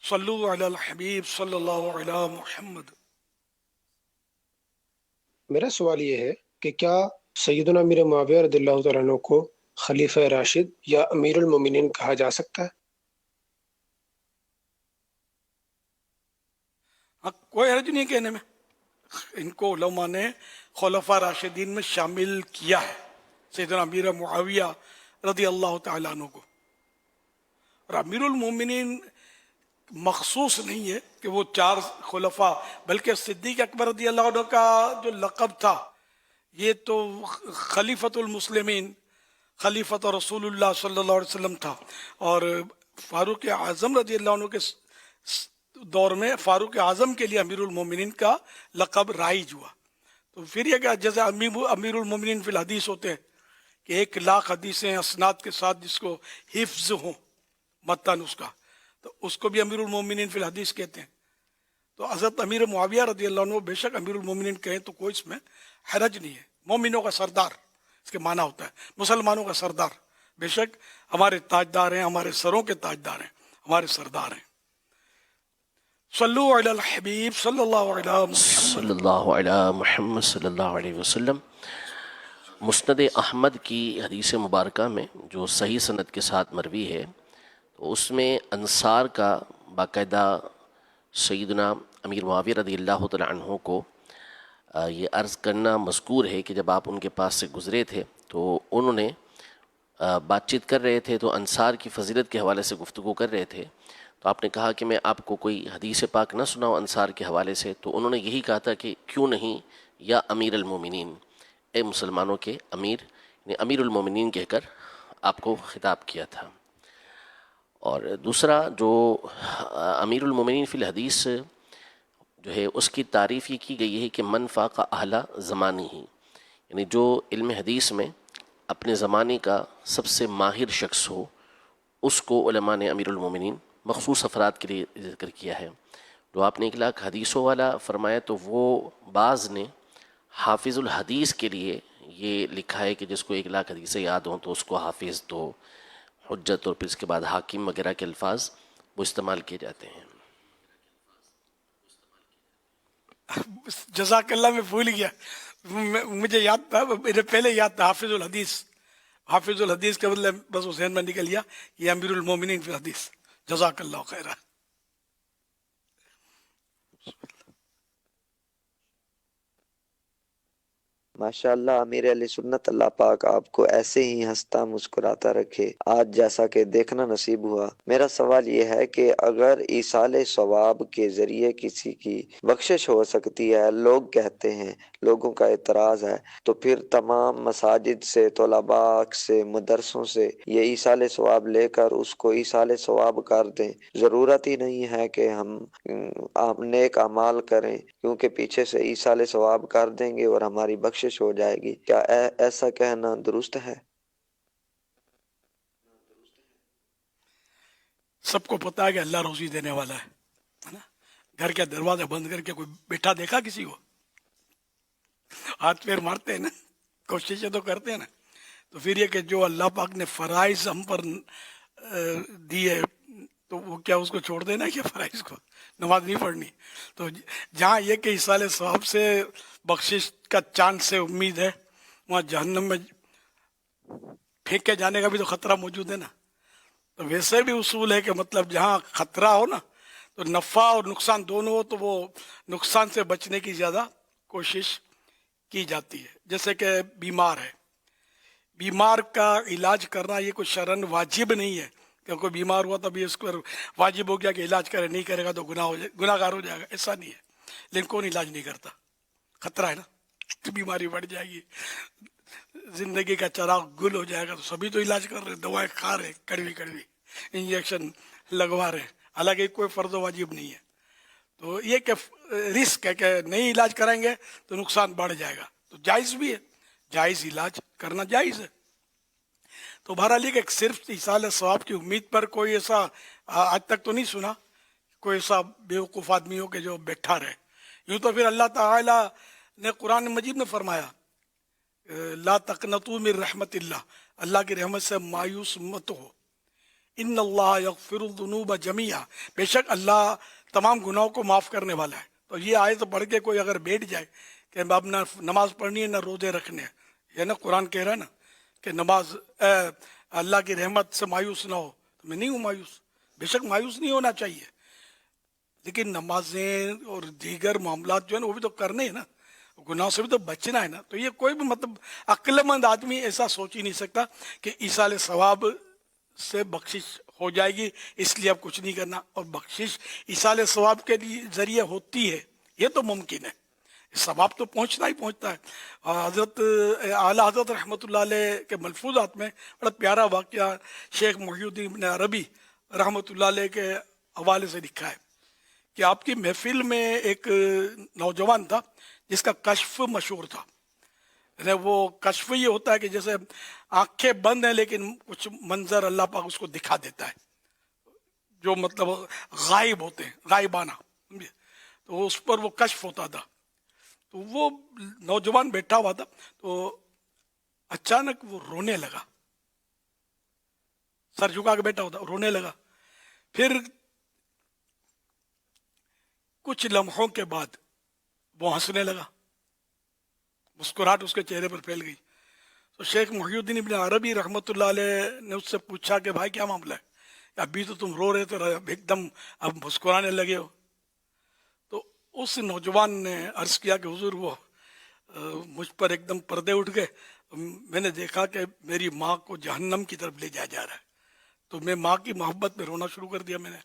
صلو علی الحبیب صلی اللہ علی محمد. میرا سوال یہ ہے کہ کیا سیدنا امیر معاویہ رضی اللہ تعالیٰ عنہ کو خلیفہ راشد یا امیر المومنین کہا جا سکتا ہے؟ کوئی حرج نہیں کہنے میں. ان کو علماء نے خلفاء راشدین میں شامل کیا ہے، سیدنا امیر معاویہ رضی اللہ تعالیٰ عنہ کو. اور امیر المومنین مخصوص نہیں ہے کہ وہ 4 خلفاء، بلکہ صدیق اکبر رضی اللہ عنہ کا جو لقب تھا یہ تو خلیفۃ المسلمین، خلیفۃ رسول اللہ صلی اللہ علیہ وسلم تھا. اور فاروق اعظم رضی اللہ عنہ کے دور میں فاروق اعظم کے لیے امیر المومنین کا لقب رائج ہوا. تو پھر یہ کہ جیسے امیر المومنین فی الحدیث ہوتے ہیں کہ 1,00,000 حدیثیں اسناد کے ساتھ جس کو حفظ ہوں متن اس کا، تو اس کو بھی امیر المومنین فی الحدیث کہتے ہیں. تو حضرت امیر معاویہ رضی اللہ عنہ بے شک امیر المومنین کہیں تو کوئی اس میں حرج نہیں ہے. مومنوں کا سردار اس کے معنی ہوتا ہے، مسلمانوں کا سردار. بے شک ہمارے تاجدار ہیں، ہمارے سروں کے تاجدار ہیں، ہمارے سردار ہیں. صلو علی الحبیب صلی اللہ علی محمد صلی اللہ علی محمد صلی اللہ علیہ وسلم. مسند احمد کی حدیث مبارکہ میں جو صحیح سند کے ساتھ مروی ہے تو اس میں انصار کا باقاعدہ سیدنا امیر معاویہ رضی اللہ تعالیٰ عنہ کو یہ عرض کرنا مذکور ہے کہ جب آپ ان کے پاس سے گزرے تھے تو انہوں نے بات چیت کر رہے تھے تو انصار کی فضیلت کے حوالے سے گفتگو کر رہے تھے. تو آپ نے کہا کہ میں آپ کو کوئی حدیث پاک نہ سناؤں انصار کے حوالے سے، تو انہوں نے یہی کہا تھا کہ کیوں نہیں یا امیر المومنین، اے مسلمانوں کے امیر، یعنی امیر المومنین کہہ کر آپ کو خطاب کیا تھا. اور دوسرا جو امیر المومنین فی الحدیث جو ہے اس کی تعریف یہ کی گئی ہے کہ من فاق اہل زمانی ہی، یعنی جو علم حدیث میں اپنے زمانے کا سب سے ماہر شخص ہو اس کو علماء نے امیر المومنین مخصوص افراد کے لیے ذکر کیا ہے. جو آپ نے 1,00,000 حدیثوں والا فرمایا تو وہ بعض نے حافظ الحدیث کے لیے یہ لکھا ہے کہ جس کو 1,00,000 حدیثیں یاد ہوں تو اس کو حافظ، تو حجت اور پھر اس کے بعد حاکم وغیرہ کے الفاظ وہ استعمال کیے جاتے ہیں. جزاک اللہ، میں بھول گیا مجھے یاد تھا، میرے پہلے یاد تھا حافظ الحدیث. حافظ الحدیث کے بدلے بس وہ ذہن میں نکل گیا، یہ امیر المومنین فی الحدیث. جزاک اللہ خیرہ. ماشاء اللہ امیر علیہ سنت، اللہ پاک آپ کو ایسے ہی ہنستا مسکراتا رکھے آج جیسا کہ دیکھنا نصیب ہوا. میرا سوال یہ ہے کہ اگر ایصال ثواب کے ذریعے کسی کی بخشش ہو سکتی ہے، لوگ کہتے ہیں، لوگوں کا اعتراض ہے، تو پھر تمام مساجد سے، طلباء سے، مدرسوں سے یہ ایصال ثواب لے کر اس کو ایصال ثواب کر دیں. ضرورت ہی نہیں ہے کہ ہم نیک اعمال کریں، کیونکہ پیچھے سے ایصال ثواب کر دیں گے اور ہماری بخشش ہو جائے گی. کیا ایسا کہنا درست ہے؟ سب کو پتا ہے کہ اللہ روزی دینے والا ہے نا. گھر کا دروازہ بند کر کے کوئی بیٹھا دیکھا کسی کو؟ ہاتھ پیر مارتے ہیں نا، کوششیں تو کرتے ہیں نا. تو پھر یہ کہ جو اللہ پاک نے فرائض ہم پر دیے تو وہ کیا اس کو چھوڑ دینا کیا فرائض کو؟ نماز نہیں پڑھنی. تو جہاں یہ کہ ایصال ثواب سے بخشش کا چانس سے امید ہے، وہاں جہنم میں پھینکے جانے کا بھی تو خطرہ موجود ہے نا. تو ویسے بھی اصول ہے کہ مطلب جہاں خطرہ ہو نا تو نفع اور نقصان دونوں ہو تو وہ نقصان سے بچنے کی زیادہ کوشش کی جاتی ہے. جیسے کہ بیمار ہے، بیمار کا علاج کرنا یہ کوئی شرعاً واجب نہیں ہے کہ کوئی بیمار ہوا تبھی اس کو واجب ہو گیا کہ علاج کرے، نہیں کرے گا تو گناہ گار ہو جائے گا. ایسا نہیں ہے. لیکن کون علاج نہیں کرتا؟ خطرہ ہے نا، بیماری بڑھ جائے گی، زندگی کا چراغ گل ہو جائے گا. تو سبھی تو علاج کر رہے، دوائیں کھا رہے، کڑوی کڑوی انجیکشن لگوا رہے، حالانکہ کوئی فرض و واجب نہیں ہے. تو یہ کہ رسک ہے کہ نہیں علاج کریں گے تو نقصان بڑھ جائے گا. تو جائز بھی ہے، جائز علاج کرنا جائز ہے. تو بہرحال یہ کہ صرف ایصال ثواب کی امید پر کوئی ایسا آج تک تو نہیں سنا کوئی ایسا بیوقوف آدمی ہو کہ جو بیٹھا رہے. یوں تو پھر اللہ تعالی نے قرآن مجید میں فرمایا لا تقنطوا من رحمت اللہ، اللہ کی رحمت سے مایوس مت ہو. ان اللہ یغفر الذنوب جميعا، بے شک اللہ تمام گناہوں کو معاف کرنے والا ہے. تو یہ آیت پڑھ کے کوئی اگر بیٹھ جائے کہ اب نہ نماز پڑھنی ہے نہ روزے رکھنے ہیں، یہ نا قرآن کہہ رہا ہے نا کہ نماز اللہ کی رحمت سے مایوس نہ ہو. تو میں نہیں ہوں مایوس، بے شک مایوس نہیں ہونا چاہیے، لیکن نمازیں اور دیگر معاملات جو ہے نا وہ بھی تو کرنے ہیں نا، گناہوں سے بھی تو بچنا ہے نا. تو یہ کوئی بھی مطلب عقل مند آدمی ایسا سوچ ہی نہیں سکتا کہ ایصال ثواب سے بخشش ہو جائے گی اس لیے اب کچھ نہیں کرنا. اور بخشش ایصال ثواب کے ذریعے ہوتی ہے یہ تو ممکن ہے، ثواب تو پہنچنا ہی پہنچتا ہے. حضرت اعلیٰ حضرت رحمۃ اللہ علیہ کے ملفوظات میں بڑا پیارا واقعہ شیخ محی الدین ابن عربی رحمۃ اللہ علیہ کے حوالے سے لکھا ہے کہ آپ کی محفل میں ایک نوجوان تھا جس کا کشف مشہور تھا. یعنی وہ کشف یہ ہوتا ہے کہ جیسے آنکھیں بند ہیں لیکن کچھ منظر اللہ پاک اس کو دکھا دیتا ہے جو مطلب غائب ہوتے ہیں، غائبانہ. تو اس پر وہ کشف ہوتا تھا. تو وہ نوجوان بیٹھا ہوا تھا تو اچانک وہ رونے لگا، سر جھکا کے بیٹھا ہوتا رونے لگا. پھر کچھ لمحوں کے بعد وہ ہنسنے لگا، مسکراہٹ اس کے چہرے پر پھیل گئی. تو شیخ محی الدین ابن عربی رحمۃ اللہ علیہ نے اس سے پوچھا کہ بھائی کیا معاملہ ہے، ابھی تو تم رو رہے تھے ایک دم اب مسکرانے لگے ہو. تو اس نوجوان نے عرض کیا کہ حضور وہ مجھ پر ایک دم پردے اٹھ گئے، میں نے دیکھا کہ میری ماں کو جہنم کی طرف لے جایا جا رہا ہے، تو میں ماں کی محبت میں رونا شروع کر دیا. میں نے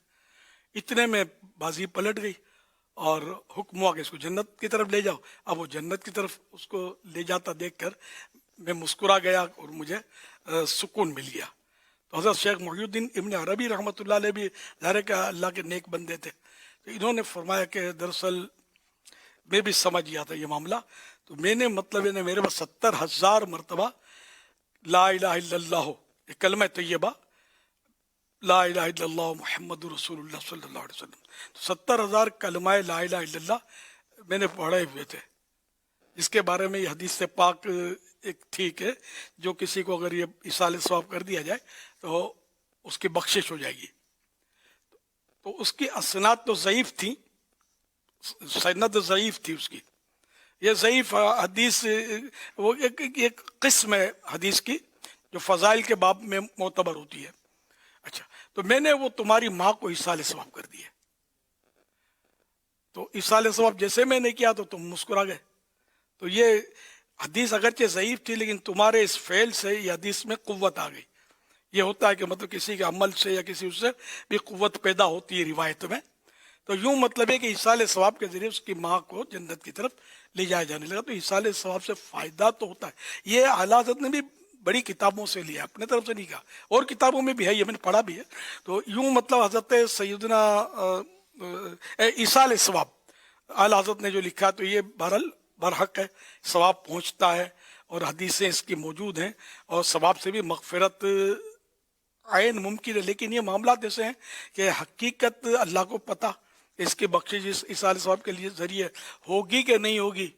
اتنے میں بازی پلٹ گئی اور حکم ہوا کہ اس کو جنت کی طرف لے جاؤ. اب وہ جنت کی طرف اس کو لے جاتا دیکھ کر میں مسکرا گیا اور مجھے سکون مل گیا. تو حضرت شیخ محی الدین ابن عربی رحمۃ اللہ علیہ بھی ظاہر کہ اللہ کے نیک بندے تھے. تو انہوں نے فرمایا کہ دراصل میں بھی سمجھ گیا تھا یہ معاملہ. تو میں نے مطلب میرے پاس 70,000 مرتبہ لا الہ الا اللہ یہ کلمہ طیبہ لا الہ الا اللہ محمد رسول اللہ صلی اللہ علیہ وسلم، 70,000 کلمہ لا الہ الا اللہ میں نے پڑھے ہوئے تھے، جس کے بارے میں یہ حدیث سے پاک ایک تھی کہ جو کسی کو اگر یہ ایصال ثواب کر دیا جائے تو اس کی بخشش ہو جائے گی. تو اس کی اسناد تو ضعیف تھی، سند ضعیف تھی اس کی، یہ ضعیف حدیث وہ ایک قسم ہے حدیث کی جو فضائل کے باب میں معتبر ہوتی ہے. اچھا تو میں نے وہ تمہاری ماں کو ایصال ثواب کر دیا. تو ایصال ثواب جیسے میں نے کیا تو تم مسکرا گئے. تو یہ حدیث اگرچہ ضعیف تھی لیکن تمہارے اس فعل سے یہ حدیث میں قوت آ گئی. یہ ہوتا ہے کہ مطلب کسی کے عمل سے یا کسی اس سے بھی قوت پیدا ہوتی ہے روایت میں. تو یوں مطلب ہے کہ ایصال ثواب کے ذریعے اس کی ماں کو جنت کی طرف لے جایا جانے لگا. تو ایصال ثواب سے فائدہ تو ہوتا ہے. یہ اعلیٰ حضرت نے بھی بڑی کتابوں سے لیا, اپنے طرف سے نہیں کہا, اور کتابوں میں بھی ہے, یہ میں نے پڑھا بھی ہے. تو یوں مطلب حضرت سیدنا ایصال ثواب اعلیٰ حضرت نے جو لکھا تو یہ بہرحال برحق ہے, ثواب پہنچتا ہے اور حدیثیں اس کی موجود ہیں اور ثواب سے بھی مغفرت عین ممکن ہے. لیکن یہ معاملات ایسے ہیں کہ حقیقت اللہ کو پتہ اس کی بخشش اس ایصال ثواب کے لیے ذریعے ہوگی کہ نہیں ہوگی,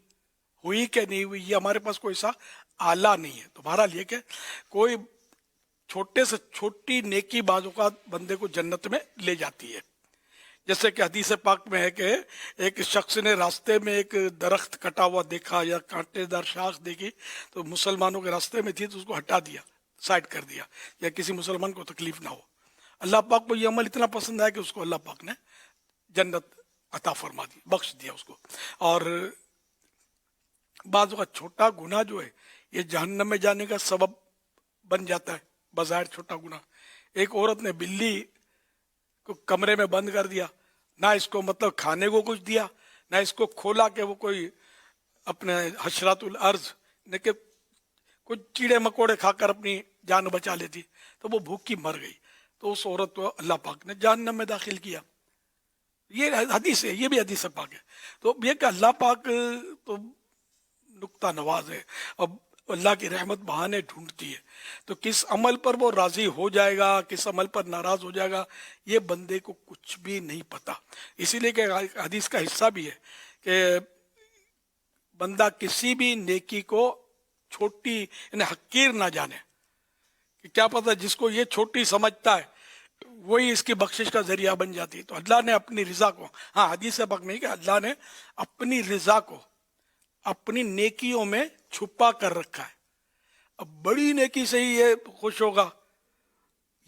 ہوئی کہ نہیں ہوئی, یہ ہمارے پاس کوئی ایسا آلہ نہیں ہے. تو بہرحال یہ کہ کوئی چھوٹے سے چھوٹی نیکی بعض اوقات بندے کو جنت میں لے جاتی ہے. جیسے کہ حدیث پاک میں ہے کہ ایک شخص نے راستے میں ایک درخت کٹا ہوا دیکھا یا کانٹے دار شاخ دیکھی تو مسلمانوں کے راستے میں تھی تو اس کو ہٹا دیا, سائڈ کر دیا, یا کسی مسلمان کو تکلیف نہ ہو. اللہ پاک کو یہ عمل اتنا پسند آیا کہ اس کو اللہ پاک نے جنت عطا فرما دی, بخش دیا اس کو. اور بعض اوقات چھوٹا گناہ جو ہے یہ جہنم میں جانے کا سبب بن جاتا ہے. بظاہر چھوٹا گناہ, ایک عورت نے بلی کو کمرے میں بند کر دیا, نہ اس کو مطلب کھانے کو کچھ دیا, نہ اس کو کھولا کہ وہ کوئی اپنے حشرات الارض نے کہ کچھ کیڑے مکوڑے کھا کر اپنی جان بچا لیتی, تو وہ بھوکی مر گئی. تو اس عورت کو اللہ پاک نے جہنم میں داخل کیا. یہ حدیث ہے, یہ بھی حدیث پاک ہے. تو یہ کہ اللہ پاک تو نکتہ نواز ہے, اب اللہ کی رحمت بہانے ڈھونڈتی ہے. تو کس عمل پر وہ راضی ہو جائے گا, کس عمل پر ناراض ہو جائے گا, یہ بندے کو کچھ بھی نہیں پتا. اسی لیے کہ حدیث کا حصہ بھی ہے کہ بندہ کسی بھی نیکی کو چھوٹی یعنی حقیر نہ جانے, کہ کیا پتہ جس کو یہ چھوٹی سمجھتا ہے وہی اس کی بخشش کا ذریعہ بن جاتی ہے. تو اللہ نے اپنی رضا کو, ہاں حدیث پاک میں کہ اللہ نے اپنی رضا کو اپنی نیکیوں میں چھپا کر رکھا ہے. اب بڑی نیکی سے ہی یہ خوش ہوگا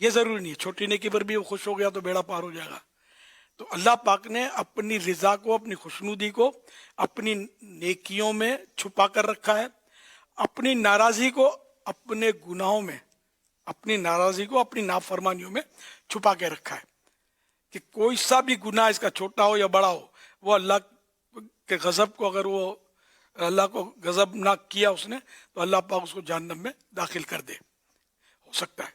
یہ ضروری نہیں ہے, چھوٹی نیکی پر بھی وہ خوش ہو گیا تو بیڑا پار ہو جائے گا. تو اللہ پاک نے اپنی رضا کو, اپنی خوشنودی کو اپنی نیکیوں میں چھپا کر رکھا ہے, اپنی ناراضی کو اپنے گناہوں میں, اپنی ناراضی کو اپنی نافرمانیوں میں چھپا کے رکھا ہے. کہ کوئی سا بھی گناہ اس کا چھوٹا ہو یا بڑا ہو, وہ اللہ کے غضب کو, اگر وہ اللہ کو غضب نہ کیا اس نے تو اللہ پاک اس کو جہنم میں داخل کر دے, ہو سکتا ہے.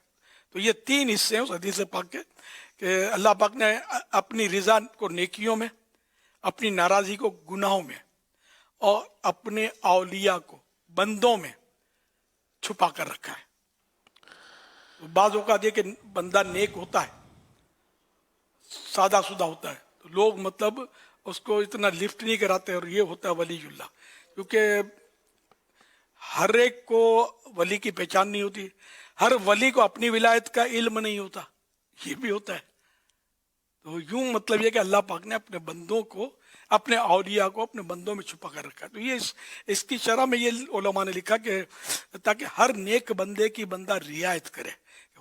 تو یہ تین حصے ہیں اس حدیث پاک کے کہ اللہ پاک نے اپنی رضا کو نیکیوں میں, اپنی ناراضی کو گناہوں میں, اور اپنے اولیاء کو بندوں میں چھپا کر رکھا ہے. بعض اوقات یہ کہ بندہ نیک ہوتا ہے, سادہ سودہ ہوتا ہے, تو لوگ مطلب اس کو اتنا لفٹ نہیں کراتے, اور یہ ہوتا ہے ولی اللہ. کیونکہ ہر ایک کو ولی کی پہچان نہیں ہوتی, ہر ولی کو اپنی ولایت کا علم نہیں ہوتا, یہ بھی ہوتا ہے. تو یوں مطلب یہ کہ اللہ پاک نے اپنے بندوں کو, اپنے اولیاء کو اپنے بندوں میں چھپا کر رکھا. تو یہ اس کی شرح میں یہ علماء نے لکھا کہ تاکہ ہر نیک بندے کی بندہ رعایت کرے.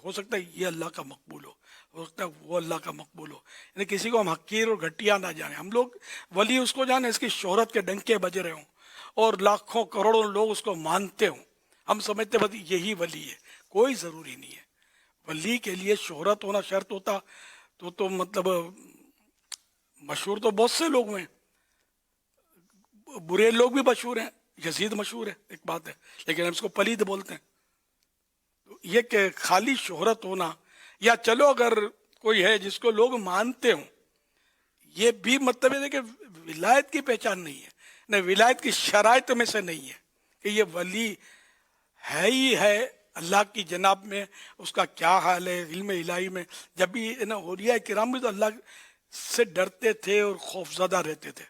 ہو سکتا ہے یہ اللہ کا مقبول ہو سکتا ہے وہ اللہ کا مقبول ہو, یعنی کسی کو ہم حقیر اور گھٹیا نہ جانیں. ہم لوگ ولی اس کو جانیں اس کی شہرت کے ڈنکے بج رہے ہوں اور لاکھوں کروڑوں لوگ اس کو مانتے ہوں, ہم سمجھتے بس یہی ولی ہے. کوئی ضروری نہیں ہے. ولی کے لیے شہرت ہونا شرط ہوتا تو مطلب مشہور تو بہت سے لوگ ہیں, برے لوگ بھی مشہور ہیں, یزید مشہور ہے ایک بات ہے, لیکن ہم اس کو پلید بولتے ہیں. یہ کہ خالی شہرت ہونا, یا چلو اگر کوئی ہے جس کو لوگ مانتے ہوں, یہ بھی مطلب ہے کہ ولایت کی پہچان نہیں ہے, نہ ولایت کی شرائط میں سے نہیں ہے کہ یہ ولی ہے ہی ہے اللہ کی جناب میں, اس کا کیا حال ہے علم الہی میں. جب بھی اولیاء کرام بھی تو اللہ سے ڈرتے تھے اور خوف زدہ رہتے تھے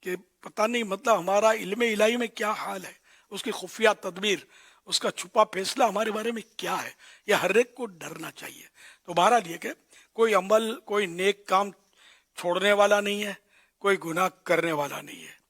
کہ پتہ نہیں مطلب ہمارا علم الہی میں کیا حال ہے, اس کی خفیہ تدبیر, اس کا چھپا فیصلہ ہمارے بارے میں کیا ہے. یہ ہر ایک کو ڈرنا چاہیے. تو بہرحال یہ کہ کوئی عمل, کوئی نیک کام چھوڑنے والا نہیں ہے, کوئی گناہ کرنے والا نہیں ہے.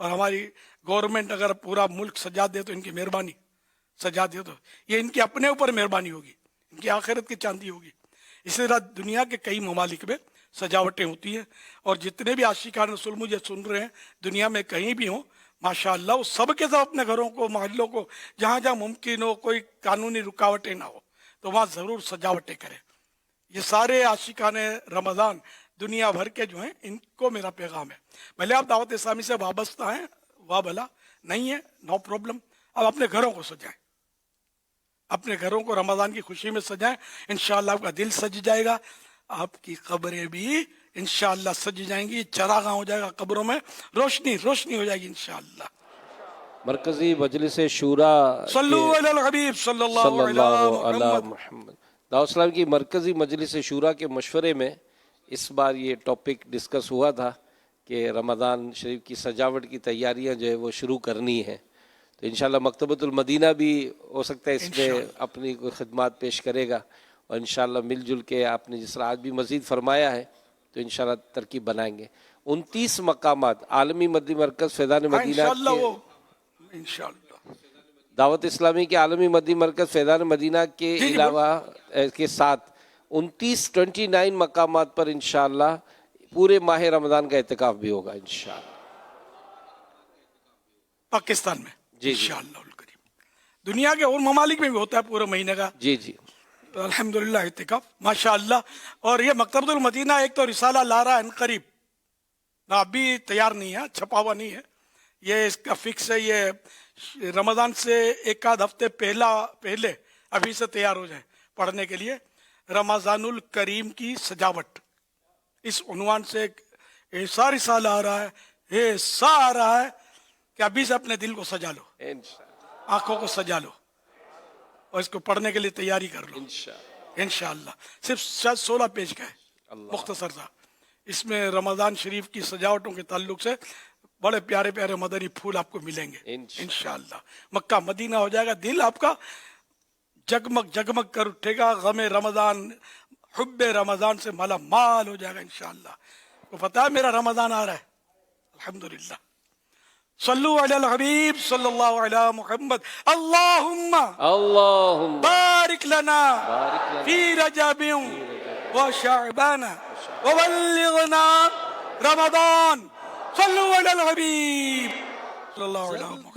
اور ہماری گورنمنٹ اگر پورا ملک سجا دے تو ان کی مہربانی، سجا دے تو یہ ان کے اپنے اوپر مہربانی ہوگی، ان کی آخرت کی چاندی ہوگی۔ اسی طرح دنیا کے کئی ممالک میں سجاوٹیں ہوتی ہیں، اور جتنے بھی عاشقان رسول مجھے سن رہے ہیں دنیا میں کہیں بھی ہوں، ماشاءاللہ وہ سب کے سب اپنے گھروں کو، محلوں کو، جہاں جہاں ممکن ہو، کوئی قانونی رکاوٹیں نہ ہو تو وہاں ضرور سجاوٹیں کریں۔ یہ سارے عاشقان رمضان دنیا بھر کے جو ہیں ان کو میرا پیغام ہے، بھلے آپ دعوت اسلامی سے وابستہ ہیں، واہ بھلا، نہیں ہے نو پرابلم، اب اپنے گھروں کو سجائیں، اپنے گھروں کو رمضان کی خوشی میں سجائیں، انشاءاللہ آپ کا دل سج جائے گا، آپ کی قبریں بھی انشاءاللہ سج جائیں گی، چراغاں ہو جائے گا قبروں میں، روشنی روشنی ہو جائے گی انشاءاللہ۔ مرکزی مجلس شورا صلو علی الحبیب صلی اللہ علیہ محمد دعوت اسلام کی مرکزی مجلس شورا کے مشورے میں اس بار یہ ٹاپک ڈسکس ہوا تھا کہ رمضان شریف کی سجاوٹ کی تیاریاں جو ہے وہ شروع کرنی ہے، تو انشاءاللہ مکتبۃ المدینہ بھی ہو سکتا ہے اس میں اپنی کوئی خدمات پیش کرے گا، اور انشاءاللہ مل جل کے آپ نے جس طرح آج بھی مزید فرمایا ہے تو انشاءاللہ ترکیب بنائیں گے۔ 29 مقامات عالمی مدی مرکز فیضان مدینہ دعوت اسلامی کے عالمی مدی مرکز فیضان مدینہ کے علاوہ کے ساتھ 29 مقامات پر انشاءاللہ پورے ماہ رمضان کا اعتکاف بھی ہوگا انشاءاللہ پاکستان میں، جی انشاءاللہ الکریم۔ دنیا کے اور ممالک میں بھی ہوتا ہے پورے مہینے کا، جی جی الحمدللہ اعتکاف ماشاءاللہ۔ اور یہ مکتبۃ المدینہ ایک تو رسالہ لا رہا ہے قریب، ابھی تیار نہیں ہے، چھپا ہوا نہیں ہے، یہ اس کا فکس ہے، یہ رمضان سے ایک آدھ ہفتے پہلے ابھی سے تیار ہو جائے پڑھنے کے لیے۔ رمضان الکریم کی سجاوٹ، اس عنوان سے ایسا رسالہ آ رہا ہے، ایسا آ رہا ہے کہ ابھی سے اپنے دل کو سجا لو، آنکھوں کو سجا لو، اور اس کو پڑھنے کے لیے تیاری کر لو انشاءاللہ۔ صرف 16 پیج کا ہے، مختصر تھا۔ اس میں رمضان شریف کی سجاوٹوں کے تعلق سے بڑے پیارے پیارے مدنی پھول آپ کو ملیں گے انشاءاللہ۔ مکہ مدینہ ہو جائے گا، دل آپ کا جگمگ جگمگ کر اٹھے گا، غم رمضان، حب رمضان سے مالا مال ہو جائے گا انشاءاللہ۔ کو پتہ ہے میرا رمضان آ رہا ہے، الحمدللہ۔ صلو علی الحبیب صلی اللہ علی محمد۔ اللہم بارک لنا فی رجب و شعبان وبلغنا رمضان۔ صلو علی الحبیب صلی اللہ علیہ محمد۔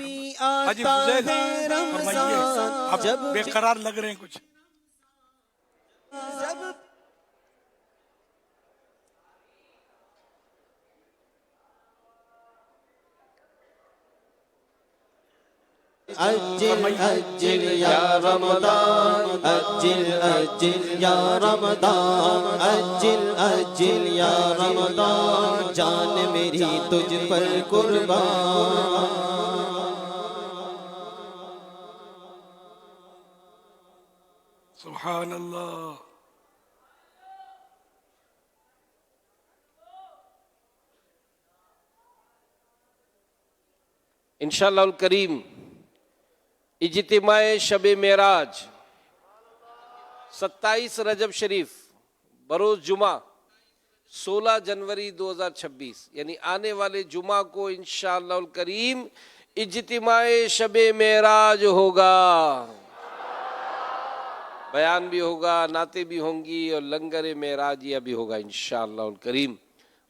حاجی فضیل فرمائیے، آپ بے قرار لگ رہے ہیں کچھ۔ اجل اجل یا رمضان، اجل اجل یا رمضان، اجل اجل یا رمضان، جان میری تجھ پر قربان۔ سبحان اللہ۔ انشاءاللہ الکریم اجتماع شب معراج 27 رجب شریف بروز جمعہ 16 جنوری 2026، یعنی آنے والے جمعہ کو انشاءاللہ الکریم اجتماع شب معراج ہوگا، بیان بھی ہوگا، نعتیں بھی ہوں گی، اور لنگر معراجیہ بھی ہوگا انشاءاللہ الکریم۔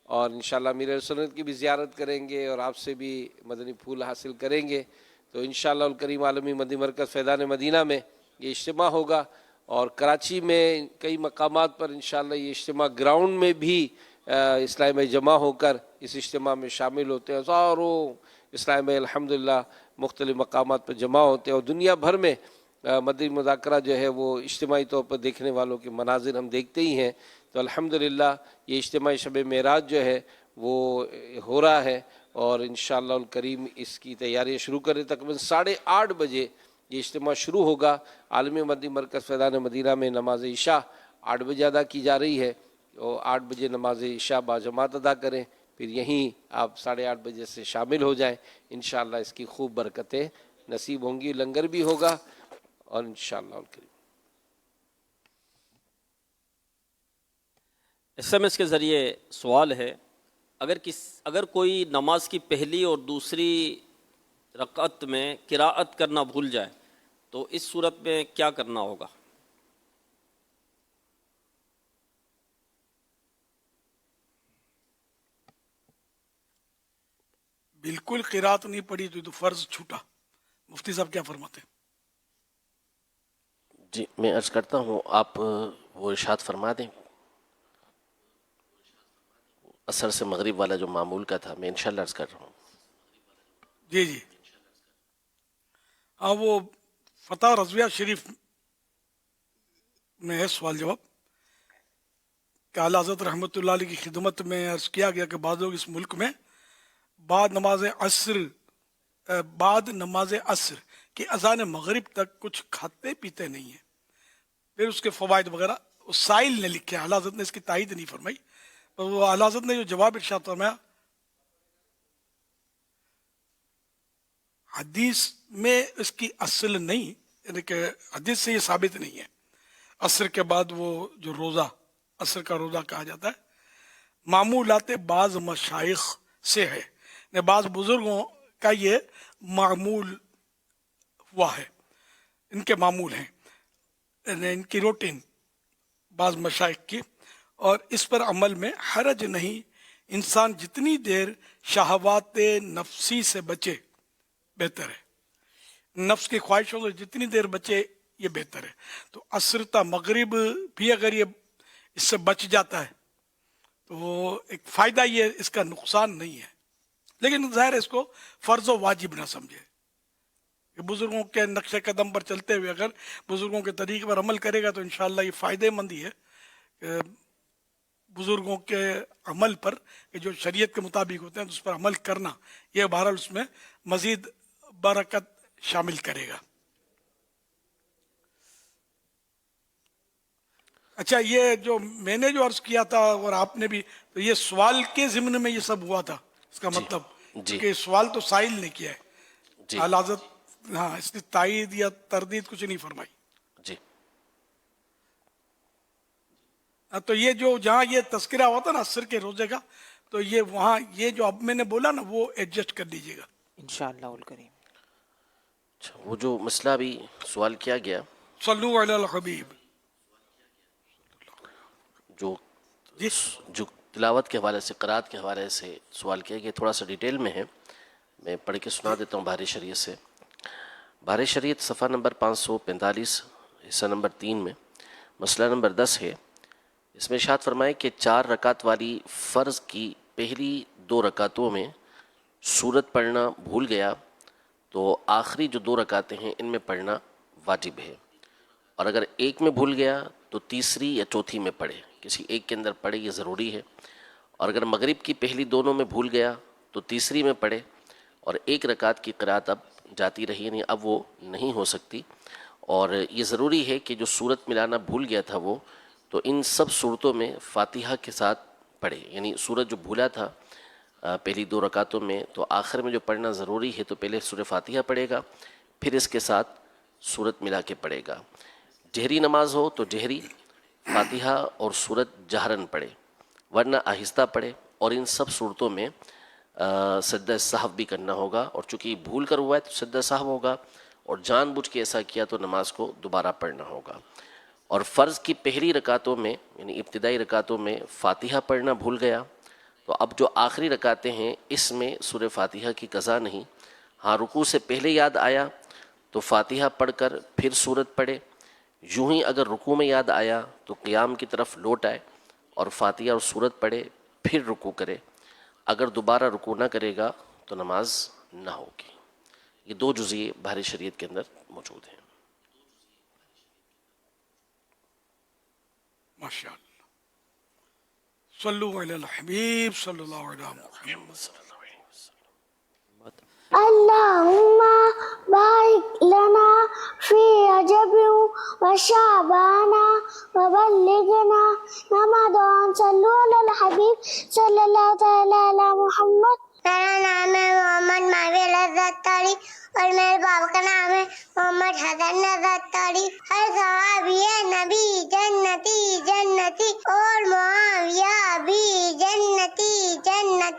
اور انشاءاللہ امیر سنت کی بھی زیارت کریں گے اور آپ سے بھی مدنی پھول حاصل کریں گے، تو انشاءاللہ الکریم عالمی مدنی مرکز فیضان مدینہ میں یہ اجتماع ہوگا، اور کراچی میں کئی مقامات پر انشاءاللہ یہ اجتماع گراؤنڈ میں بھی اسلامی بھائی جمع ہو کر اس اجتماع میں شامل ہوتے ہیں، ہزاروں اسلامی بھائی الحمدللہ مختلف مقامات پر جمع ہوتے ہیں، اور دنیا بھر میں مدنی مذاکرہ جو ہے وہ اجتماعی طور پر دیکھنے والوں کے مناظر ہم دیکھتے ہی ہیں، تو الحمدللہ یہ اجتماعی شب معراج جو ہے وہ ہو رہا ہے، اور انشاءاللہ الکریم اس کی تیاریاں شروع کریں۔ تقریباً 8:30 بجے یہ اجتماع شروع ہوگا۔ عالمی مدنی مرکز فیضان مدینہ میں نماز عشاء 8 بجے ادا کی جا رہی ہے، اور 8 بجے نماز عشاء باجماعت ادا کریں، پھر یہیں آپ 8:30 بجے سے شامل ہو جائیں، انشاءاللہ اس کی خوب برکتیں نصیب ہوں گی، لنگر بھی ہوگا، اور انشاءاللہ الکریم۔ SMS کے ذریعے سوال ہے اگر کوئی نماز کی پہلی اور دوسری رکعت میں قراءت کرنا بھول جائے تو اس صورت میں کیا کرنا ہوگا؟ بالکل قرات نہیں پڑی تو فرض چھوٹا. مفتی صاحب کیا فرماتے ہیں؟ جی میں عرض کرتا ہوں، آپ وہ ارشاد فرما دیں. عصر سے مغرب والا جو معمول کا تھا، میں انشاءاللہ عرض کر رہا ہوں. جی جی ہاں، وہ فتح رضویہ شریف میں ہے سوال جواب کہ اعلیٰ حضرت رحمۃ اللہ علیہ کی خدمت میں عرض کیا گیا کہ بعض لوگ اس ملک میں بعد نماز عصر کی اذان مغرب تک کچھ کھاتے پیتے نہیں ہیں. پھر اس کے فوائد وغیرہ اس سائل نے لکھے، اعلیٰ حضرت نے اس کی تائید نہیں فرمائی، پر وہ اعلیٰ حضرت نے جو جواب ارشاد فرمایا حدیث میں اس کی اصل نہیں، یعنی کہ حدیث سے یہ ثابت نہیں ہے. عصر کے بعد وہ جو روزہ، عصر کا روزہ کہا جاتا ہے، معمولات بعض مشائخ سے ہے، بعض بزرگوں کا یہ معمول ہوا ہے، ان کے معمول ہیں، ان کی روٹین بعض مشائخ کی، اور اس پر عمل میں حرج نہیں. انسان جتنی دیر شہوات نفسی سے بچے بہتر ہے، نفس کی خواہشوں سے جتنی دیر بچے یہ بہتر ہے. تو عصر تا مغرب بھی اگر یہ اس سے بچ جاتا ہے تو ایک فائدہ یہ، اس کا نقصان نہیں ہے. لیکن ظاہر اس کو فرض و واجب نہ سمجھے کہ بزرگوں کے نقش قدم پر چلتے ہوئے اگر بزرگوں کے طریقے پر عمل کرے گا تو انشاءاللہ یہ فائدہ مند ہی ہے کہ بزرگوں کے عمل پر، کہ جو شریعت کے مطابق ہوتے ہیں اس پر عمل کرنا، یہ بہرحال اس میں مزید برکت شامل کرے گا. اچھا، یہ جو میں نے جو عرض کیا تھا اور آپ نے بھی، تو یہ سوال کے ضمن میں یہ سب ہوا تھا، اس کا مطلب کہ سوال تو سائل نے کیا ہے، اعلیٰ حضرت ہاں اس کی تائید یا تردید کچھ نہیں فرمائی. جی تو یہ جو جہاں یہ تذکرہ ہوا تھا نا عصر کے روزے کا، تو یہ وہاں یہ جو اب میں نے بولا نا وہ ایڈجسٹ کر لیجیے گا انشاءاللہ الکریم. اچھا، وہ جو مسئلہ بھی سوال کیا گیا، صلو علی الحبیب، جو تلاوت کے حوالے سے، قرات کے حوالے سے سوال کیا گیا، تھوڑا سا ڈیٹیل میں ہے، میں پڑھ کے سنا دیتا ہوں بحر شریعت سے. بحر شریعت صفحہ نمبر 545 حصہ نمبر 3 میں مسئلہ نمبر 10 ہے. اس میں ارشاد فرمائے کہ 4 رکعت والی فرض کی پہلی 2 رکعتوں میں سورت پڑھنا بھول گیا تو آخری جو 2 رکعتیں ہیں ان میں پڑھنا واجب ہے، اور اگر ایک میں بھول گیا تو تیسری یا چوتھی میں پڑھے، کسی ایک کے اندر پڑھے، یہ ضروری ہے. اور اگر مغرب کی پہلی دونوں میں بھول گیا تو تیسری میں پڑھے، اور 1 رکعت کی قرات اب جاتی رہی، یعنی اب وہ نہیں ہو سکتی. اور یہ ضروری ہے کہ جو سورت ملانا بھول گیا تھا وہ تو ان سب صورتوں میں فاتحہ کے ساتھ پڑھے، یعنی سورت جو بھولا تھا پہلی 2 رکعتوں میں تو آخر میں جو پڑھنا ضروری ہے تو پہلے سورہ فاتحہ پڑھے گا، پھر اس کے ساتھ سورت ملا کے پڑھے گا. جہری نماز ہو تو جہری فاتحہ اور سورت جہرن پڑھے، ورنہ آہستہ پڑھے. اور ان سب صورتوں میں سجدہ سہو بھی کرنا ہوگا، اور چونکہ بھول کر ہوا ہے تو سجدہ سہو ہوگا، اور جان بوجھ کے ایسا کیا تو نماز کو دوبارہ پڑھنا ہوگا. اور فرض کی پہلی رکعتوں میں یعنی ابتدائی رکعتوں میں فاتحہ پڑھنا بھول گیا تو اب جو آخری رکعتیں ہیں اس میں سورہ فاتحہ کی قضا نہیں. ہاں رکوع سے پہلے یاد آیا تو فاتحہ پڑھ کر پھر سورت پڑھے. یوں ہی اگر رکوع میں یاد آیا تو قیام کی طرف لوٹ آئے اور فاتحہ اور سورت پڑھے، پھر رکوع کرے. اگر دوبارہ رکوع نہ کرے گا تو نماز نہ ہوگی. یہ 2 جزئیے بحر شریعت کے اندر موجود ہیں. ماشاء اللہ. صلو علی الحبیب صلی اللہ علیہ وسلم. اللهم بارك لنا في رجب وشعبان وبلغنا رمضان. صلوا على الحبيب صلى الله تعالى على محمد. میرا نام ہے محمد معاویہ لذت تاری اور میرے باپ کا نام ہے محمد حسن لذت تاری. ہر صحابی نبی جنتی جنتی اور معاویہ بھی جنتی جنتی.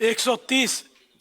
130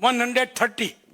130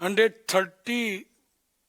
130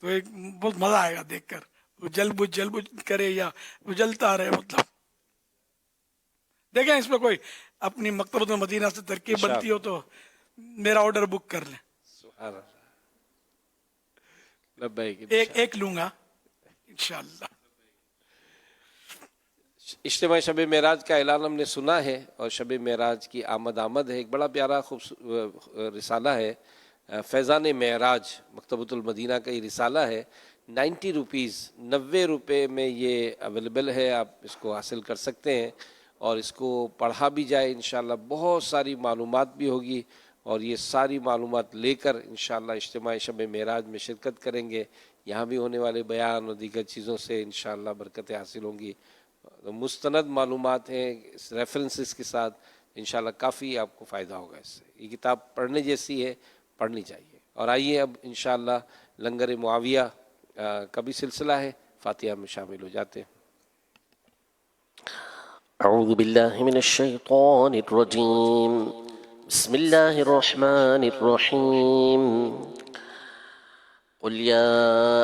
تو ایک بہت مزہ آئے گا دیکھ کر، وہ جل بج کرے یا وہ جلتا رہے. مطلب دیکھیں اس میں کوئی اپنی مکتبۃ المدینہ سے ترکیب بنتی ہو تو میرا آرڈر بک کر لیں. ایک لوں گا انشاءاللہ. اجتماع شب معراج کا اعلان ہم نے سنا ہے، اور شب معراج کی آمد ہے. ایک بڑا پیارا رسالہ ہے فیضان معراج، مکتبۃ المدینہ کا یہ رسالہ ہے. 90 روپیز 90 روپے میں یہ اویلیبل ہے، آپ اس کو حاصل کر سکتے ہیں اور اس کو پڑھا بھی جائے. انشاءاللہ بہت ساری معلومات بھی ہوگی، اور یہ ساری معلومات لے کر انشاءاللہ اجتماع شب معراج میں شرکت کریں گے. یہاں بھی ہونے والے بیان اور دیگر چیزوں سے انشاءاللہ برکتیں حاصل ہوں گی. مستند معلومات ہیں ریفرنسز کے ساتھ، انشاءاللہ کافی آپ کو فائدہ ہوگا اس سے. یہ کتاب پڑھنے جیسی ہے، پڑھنی چاہیے. اور آئیے اب انشاءاللہ لنگر معاویہ کا بھی سلسلہ ہے، فاتحہ میں شامل ہو جاتے ہیں. اعوذ باللہ من الشیطان الرجیم، بسم اللہ الرحمن الرحیم. قل یا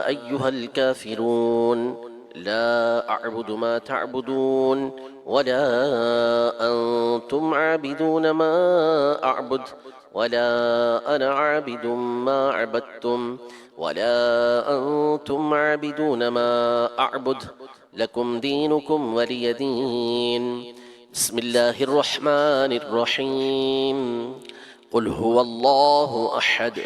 ایہا الکافرون لا أعبد ما تعبدون ولا أنتم عابدون ما أعبد ولا أنا عابد ما عبدتم ولا أنتم عابدون ما أعبد لكم دينكم ولي دين. بسم الله الرحمن الرحيم. قل هو الله أحد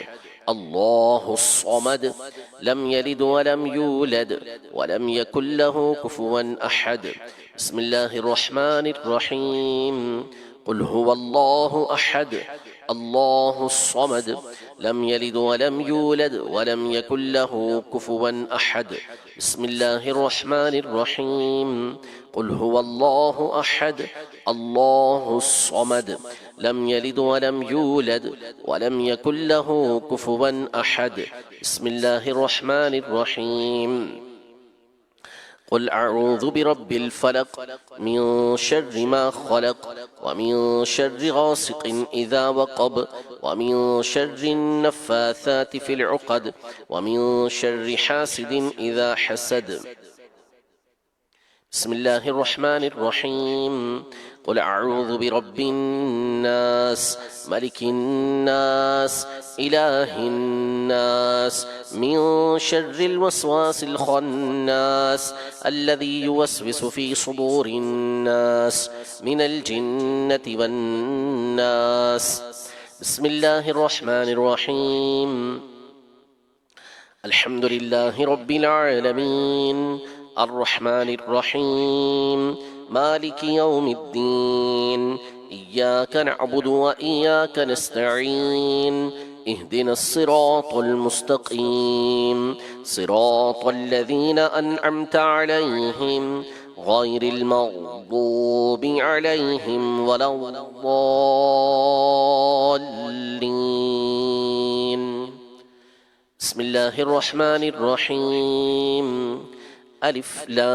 الله الصمد لم يلد ولم يولد ولم يكن له كفوا أحد. بسم الله الرحمن الرحيم. قل هو الله أحد الله الصمد لم يلد ولم يولد ولم يكن له كفوا أحد. بسم الله الرحمن الرحيم. قل هو الله أحد الله الصمد لم يلد ولم يولد ولم يكن له كفوا أحد. بسم الله الرحمن الرحيم. قل أعوذ برب الفلق من شر ما خلق ومن شر غاسق إذا وقب ومن شر النفاثات في العقد ومن شر حاسد إذا حسد. بسم الله الرحمن الرحيم. قل أعوذ برب الناس ملك الناس إله الناس من شر الوسواس الخناس الذي يوسوس في صدور الناس من الجنة والناس. بسم الله الرحمن الرحيم. الحمد لله رب العالمين الرحمن الرحيم مالك يوم الدين. إياك نعبد وإياك نستعين. اهدنا الصراط المستقيم صراط الذين أنعمت عليهم غير المغضوب عليهم ولا الضالين. بسم الله الرحمن الرحيم. ألف لام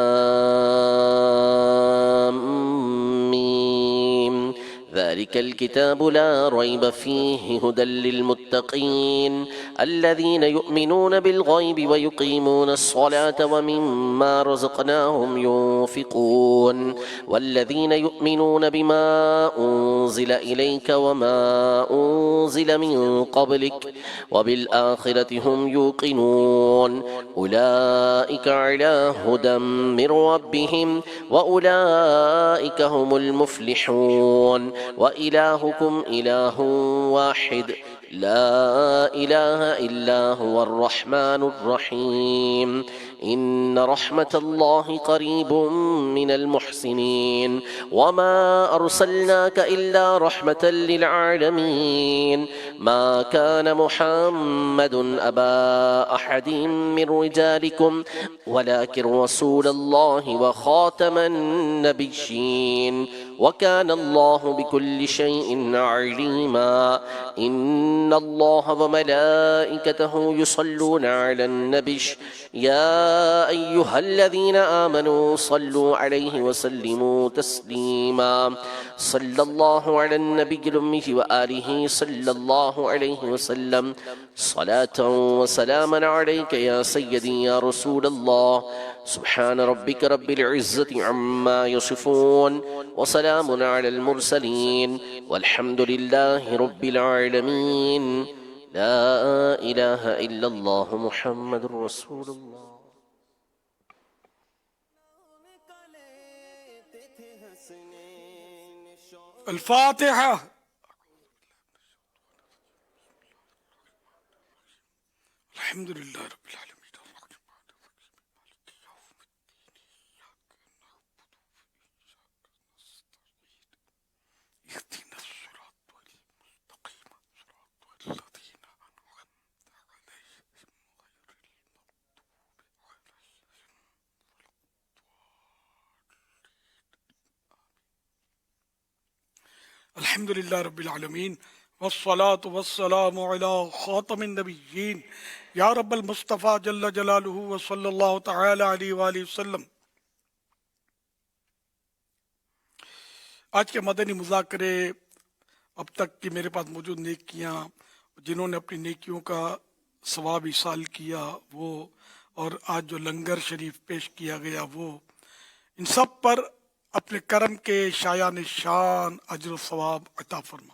ميم. ذلك الكتاب لا ريب فيه هدى للمتقين الذين يؤمنون بالغيب ويقيمون الصلاة ومما رزقناهم ينفقون والذين يؤمنون بما أنزل إليك وما أنزل من قبلك وبالآخرة هم يوقنون أولئك على هدى من ربهم وأولئك هم المفلحون. وإلهكم إله واحد لا إله إلا هو الرحمن الرحيم. إن رحمة الله قريب من المحسنين وما أرسلناك إلا رحمة للعالمين. ما كان محمد أبا أحد من رجالكم ولكن رسول الله وخاتم النبيين وكان الله بكل شيء عليما. إن الله وملائكته يصلون على النبي يا يا أيها الذين آمنوا صلوا عليه وسلموا تسليما صلى الله على النبي الأمي وآله صلى الله عليه وسلم صلاة وسلاما عليك يا سيدي يا رسول الله سبحان ربك رب العزة عما يصفون وسلام على المرسلين والحمد لله رب العالمين لا إله إلا الله محمد رسول الله. الفاتحة. الحمد لله رب العالمين. الحمد لله رب العالمين والصلاة والسلام على خاتم النبيين يا رب المصطفى جل جلاله وصلى الله تعالى عليه وآله وسلم. آج کے مدنی مذاکرے اب تک کی میرے پاس موجود نیکیاں، جنہوں نے اپنی نیکیوں کا ثواب ایصال کیا وہ، اور آج جو لنگر شریف پیش کیا گیا وہ، ان سب پر اپنے کرم کے شایان شان اجر و ثواب عطا فرما.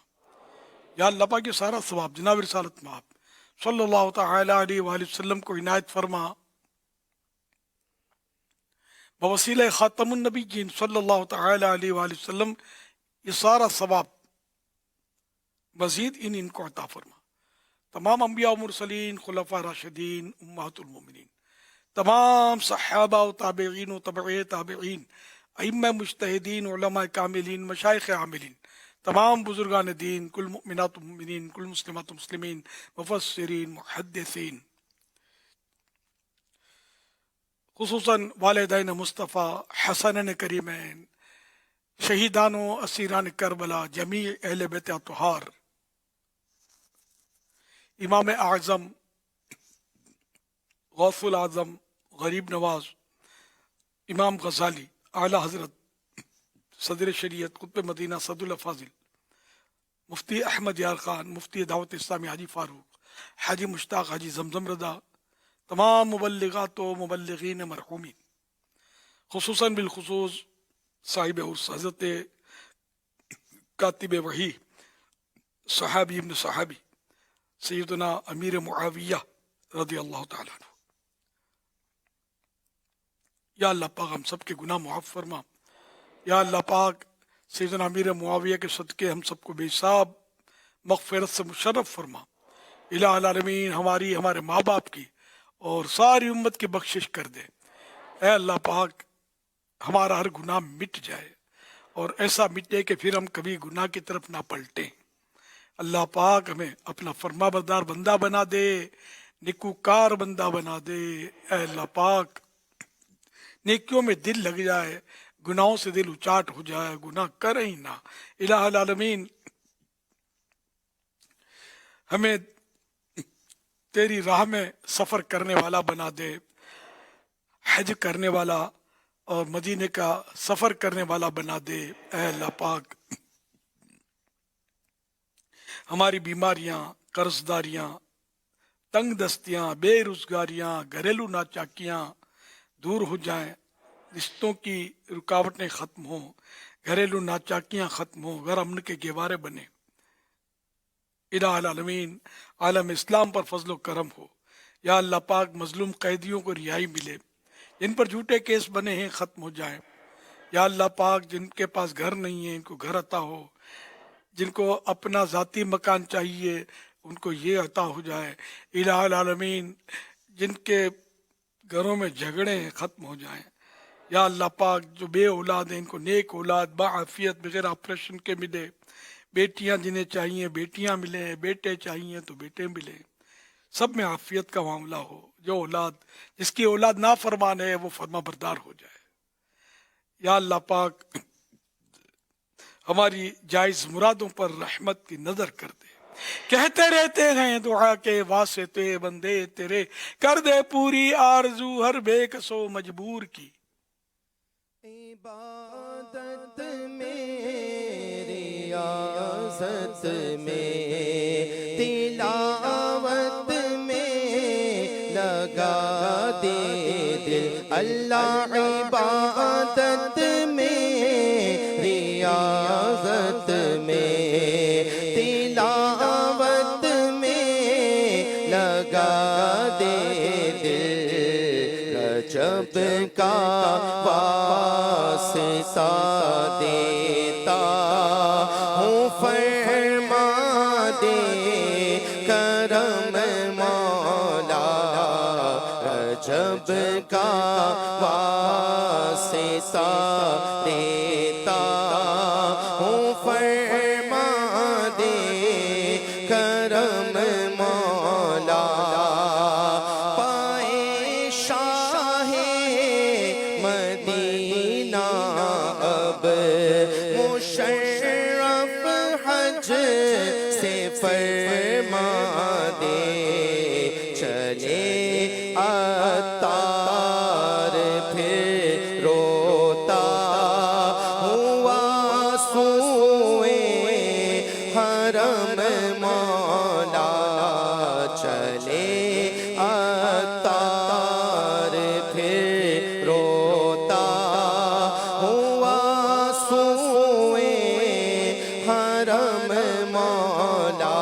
یا اللہ پاک یہ سارا ثواب جناب رسالت مآب صلی اللہ تعالی علیہ وآلہ وسلم کو عنایت فرما. بوسیلہ خاتم النبیین صلی اللہ تعالی علیہ وآلہ وسلم یہ سارا ثواب مزید ان کو عطا فرما. تمام انبیاء و مرسلین، خلفاء راشدین، امہات المومنین، تمام صحابہ و تابعین و تبع تابعین، ائمہ مجتہدین، علماء کاملین، مشائخ عاملین، تمام بزرگان دین، کل مؤمنات و مؤمنین، کل مسلمات و مسلمین، مفسرین، محدثین، خصوصاً والدین مصطفیٰ، حسنین کریمین، شہیدان و اسیران کربلا، جمیع اہل بیت اطہار، امام اعظم، غوث العظم، غریب نواز، امام غزالی، اعلیٰ حضرت صدر شریعت قطب مدینہ صد الفاضل، مفتی احمد یار خان، مفتی دعوت اسلامی حاجی فاروق، حاجی مشتاق، حاجی زمزم رضا، تمام مبلغات و مبلغین مرحومین، خصوصاً بالخصوص صاحب عرس حضرت کاتب وحی صحابی ابن صحابی سیدنا امیر معاویہ رضی اللہ تعالیٰ عنہ. یا اللہ پاک ہم سب کے گناہ معاف فرما. یا اللہ پاک سیدنا امیر معاویہ کے صدقے ہم سب کو بے حساب مغفرت سے مشرف فرما. الہ العالمین ہماری، ہمارے ماں باپ کی اور ساری امت کی بخشش کر دے. اے اللہ پاک ہمارا ہر گناہ مٹ جائے اور ایسا مٹے کہ پھر ہم کبھی گناہ کی طرف نہ پلٹیں. اللہ پاک ہمیں اپنا فرما بردار بندہ بنا دے، نیکوکار بندہ بنا دے. اے اللہ پاک نیکیوں میں دل لگ جائے، گناہوں سے دل اچاٹ ہو جائے، گناہ کریں ہی نہ. الہ العالمین ہمیں تیری راہ میں سفر کرنے والا بنا دے، حج کرنے والا اور مدینے کا سفر کرنے والا بنا دے. اے اللہ پاک ہماری بیماریاں، قرض داریاں، تنگ دستیاں، بے روزگاریاں، گھریلو ناچاکیاں دور ہو جائیں، رشتوں کی رکاوٹیں ختم ہوں، گھریلو ناچاکیاں ختم ہوں، گھر امن کے گہوارے بنے. الہ العالمین عالم اسلام پر فضل و کرم ہو. یا اللہ پاک مظلوم قیدیوں کو رہائی ملے، جن پر جھوٹے کیس بنے ہیں ختم ہو جائیں. یا اللہ پاک جن کے پاس گھر نہیں ہے ان کو گھر عطا ہو، جن کو اپنا ذاتی مکان چاہیے ان کو یہ عطا ہو جائے. الہ العالمین جن کے گھروں میں جھگڑے ہیں ختم ہو جائیں. یا اللہ پاک جو بے اولاد ہیں ان کو نیک اولاد باعافیت بغیر آپریشن کے ملے. بیٹیاں جنہیں چاہیے بیٹیاں ملیں، بیٹے چاہیے تو بیٹے ملیں. سب میں عافیت کا معاملہ ہو. جو اولاد، جس کی اولاد نافرمان ہے وہ فرما بردار ہو جائے. یا اللہ پاک ہماری جائز مرادوں پر رحمت کی نظر کر دے. کہتے رہتے ہیں دعا کے واسطے بندے تیرے، کر دے پوری آرزو ہر بے کسو مجبور کی۔ عبادت میں ریاضت میں تلاوت میں لگا دے دل، اللہ عبادت میں ریاضت میں تلاوت میں لگا دے دل، رجب کا واسطہ دیتا ہوں، فرما دے کرم مولا، رجب کا واسطہ دیتا ہوں، فرما دے کرم مولا، پائے شاہ مدینہ اب مشرف حج سے فرما دے، چلے عطار پھر روتا ہوا سوئے حرم مولا، چلے عطار پھر روتا ہوا سوئے حرم مولا،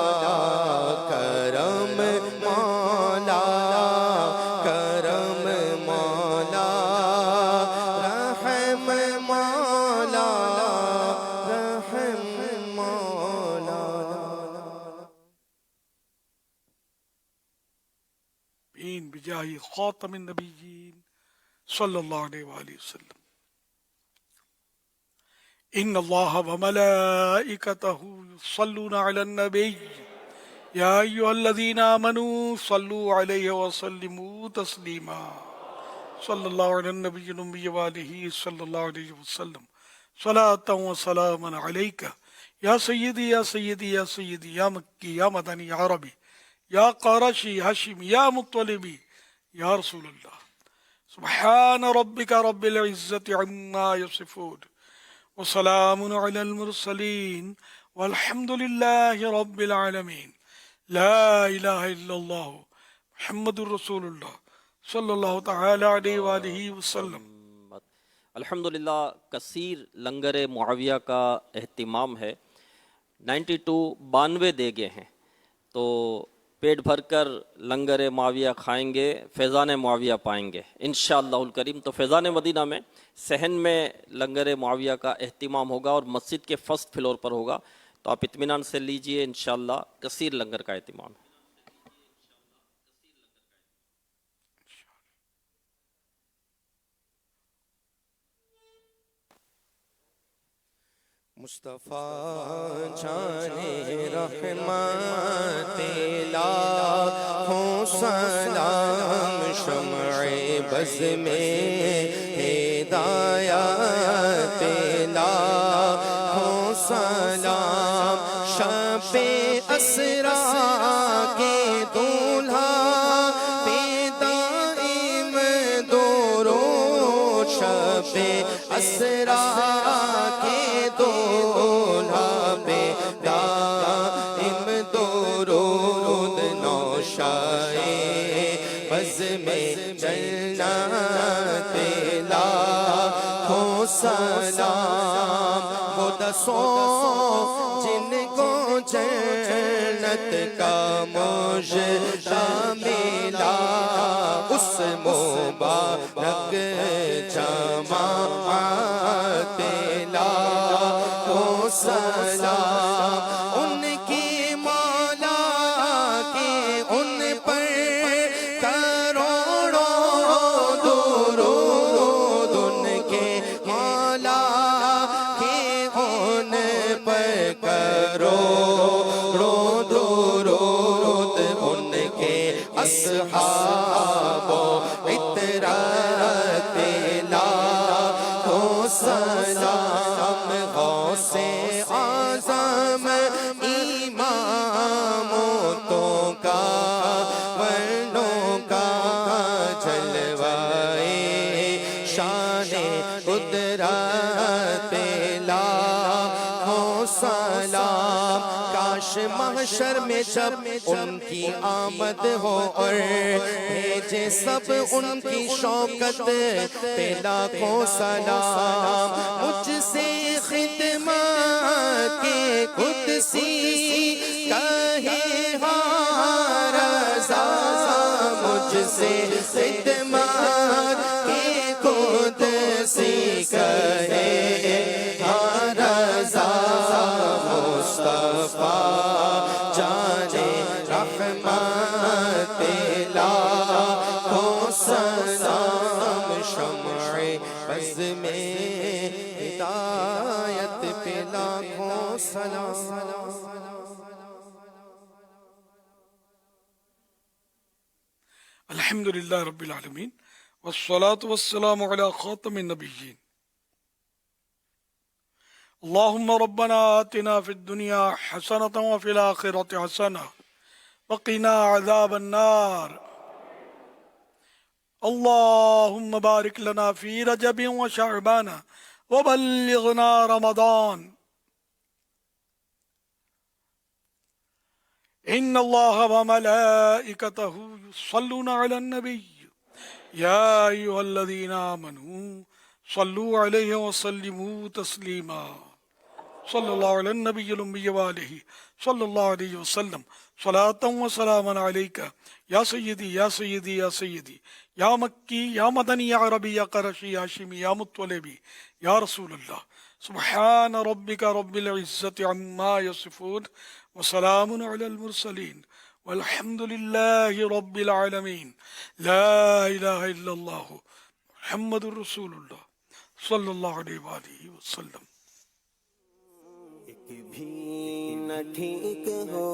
کرم مولا، کرم مولا، رحم مولا، رحم مولا۔ بجاہ خاتم النبیین صلی اللہ علیہ وآلہ وسلم۔ ان اللہ وملائکتہ یصلون علی النبی یا ایھا الذین آمنوا صلوا علیہ وسلموا تسلیما، صلی اللہ علی النبی الأمی وآلہ صلی اللہ علیہ وسلم، صلاۃ و سلاما علیک یا سیدی یا سیدی یا سیدی، یا مکی یا مدنی یا عربی یا قرشی ہاشمی یا مطلبی یا رسول اللہ۔ سبحان ربک رب العزت عما یصفون وسلام علی المرسلین والحمد للہ رب العالمین، لا الہ الا اللہ محمد الرسول اللہ صلی اللہ تعالی علیہ وآلہ وسلم۔ الحمدللہ کثیر لنگر معاویہ کا اہتمام ہے، 92 دیگیں ہیں، تو پیٹ بھر کر لنگر معاویہ کھائیں گے، فیضان معاویہ پائیں گے انشاءاللہ الکریم۔ تو فیضان مدینہ میں صحن میں لنگر معاویہ کا اہتمام ہوگا اور مسجد کے فرسٹ فلور پر ہوگا، تو آپ اطمینان سے لیجئے، انشاءاللہ کثیر لنگر کا اہتمام ہے۔ مصطفیٰ جانے رحمت لاکھوں سلام، شمع بز میں ہدایت لاکھوں سلام، شب اسرا کے دولہا پہ دائم درود، شب اسرا کے دولہا پہ دائم درود، نوشائے بز میں جنت لاکھوں سلام، وہ دسوں جن کو جنت کا مجدہ ملا، اس مبارک جماعت لاکھوں سلام، ان کی مولا کے ان پر کروڑوں درود، ان کے مولا کے ان پر کروڑوں درود، ان کے اصحاب و عطرت لاکھوں سلام، غوث اعظم ایمان سلام. کاش محشر میں جب ان کی آمد ہو اور بھیجے سب ان کی شوکت پہ لاکھوں سلام. مجھ سے خدمت کے قدسی کہے ہاں رضا, مجھ سے خدمت کے قدسی کہے ہاں رضا. مصطفیٰ جانے رحمت لاکھوں سلام. شمع بز میں ہدایت پہ لاکھوں سلام. الحمد للہ رب العالمین والصلاة والسلام علی خاتم النبیین. اللہم ربنا آتنا فی الدنیا حسنة وفی الآخرة حسنة وقنا عذاب النار. اللہم بارک لنا فی رجب وشعبان وبلغنا رمضان. ان اللہ وملائکتہ یصلون علی النبی یا ایہا الذین آمنوا صلوا علیہ وسلموا تسلیما. صلی اللہ علی النبی الأمی وآلہ صلی اللہ علیہ وسلم. صلاة و سلاما علیکہ یا سیدی یا سیدی یا سیدی یا مکی یا مدنی یا عربی یا قرشی یا ہاشمی یا مطلبی یا رسول اللہ. سبحان ربک رب العزت عما یصفون وسلام علی المرسلین والحمد للہ رب العالمین. لا الہ الا اللہ محمد رسول اللہ صلی اللہ علیہ وآلہ وسلم. ایک بھی نہ ٹھیک ہو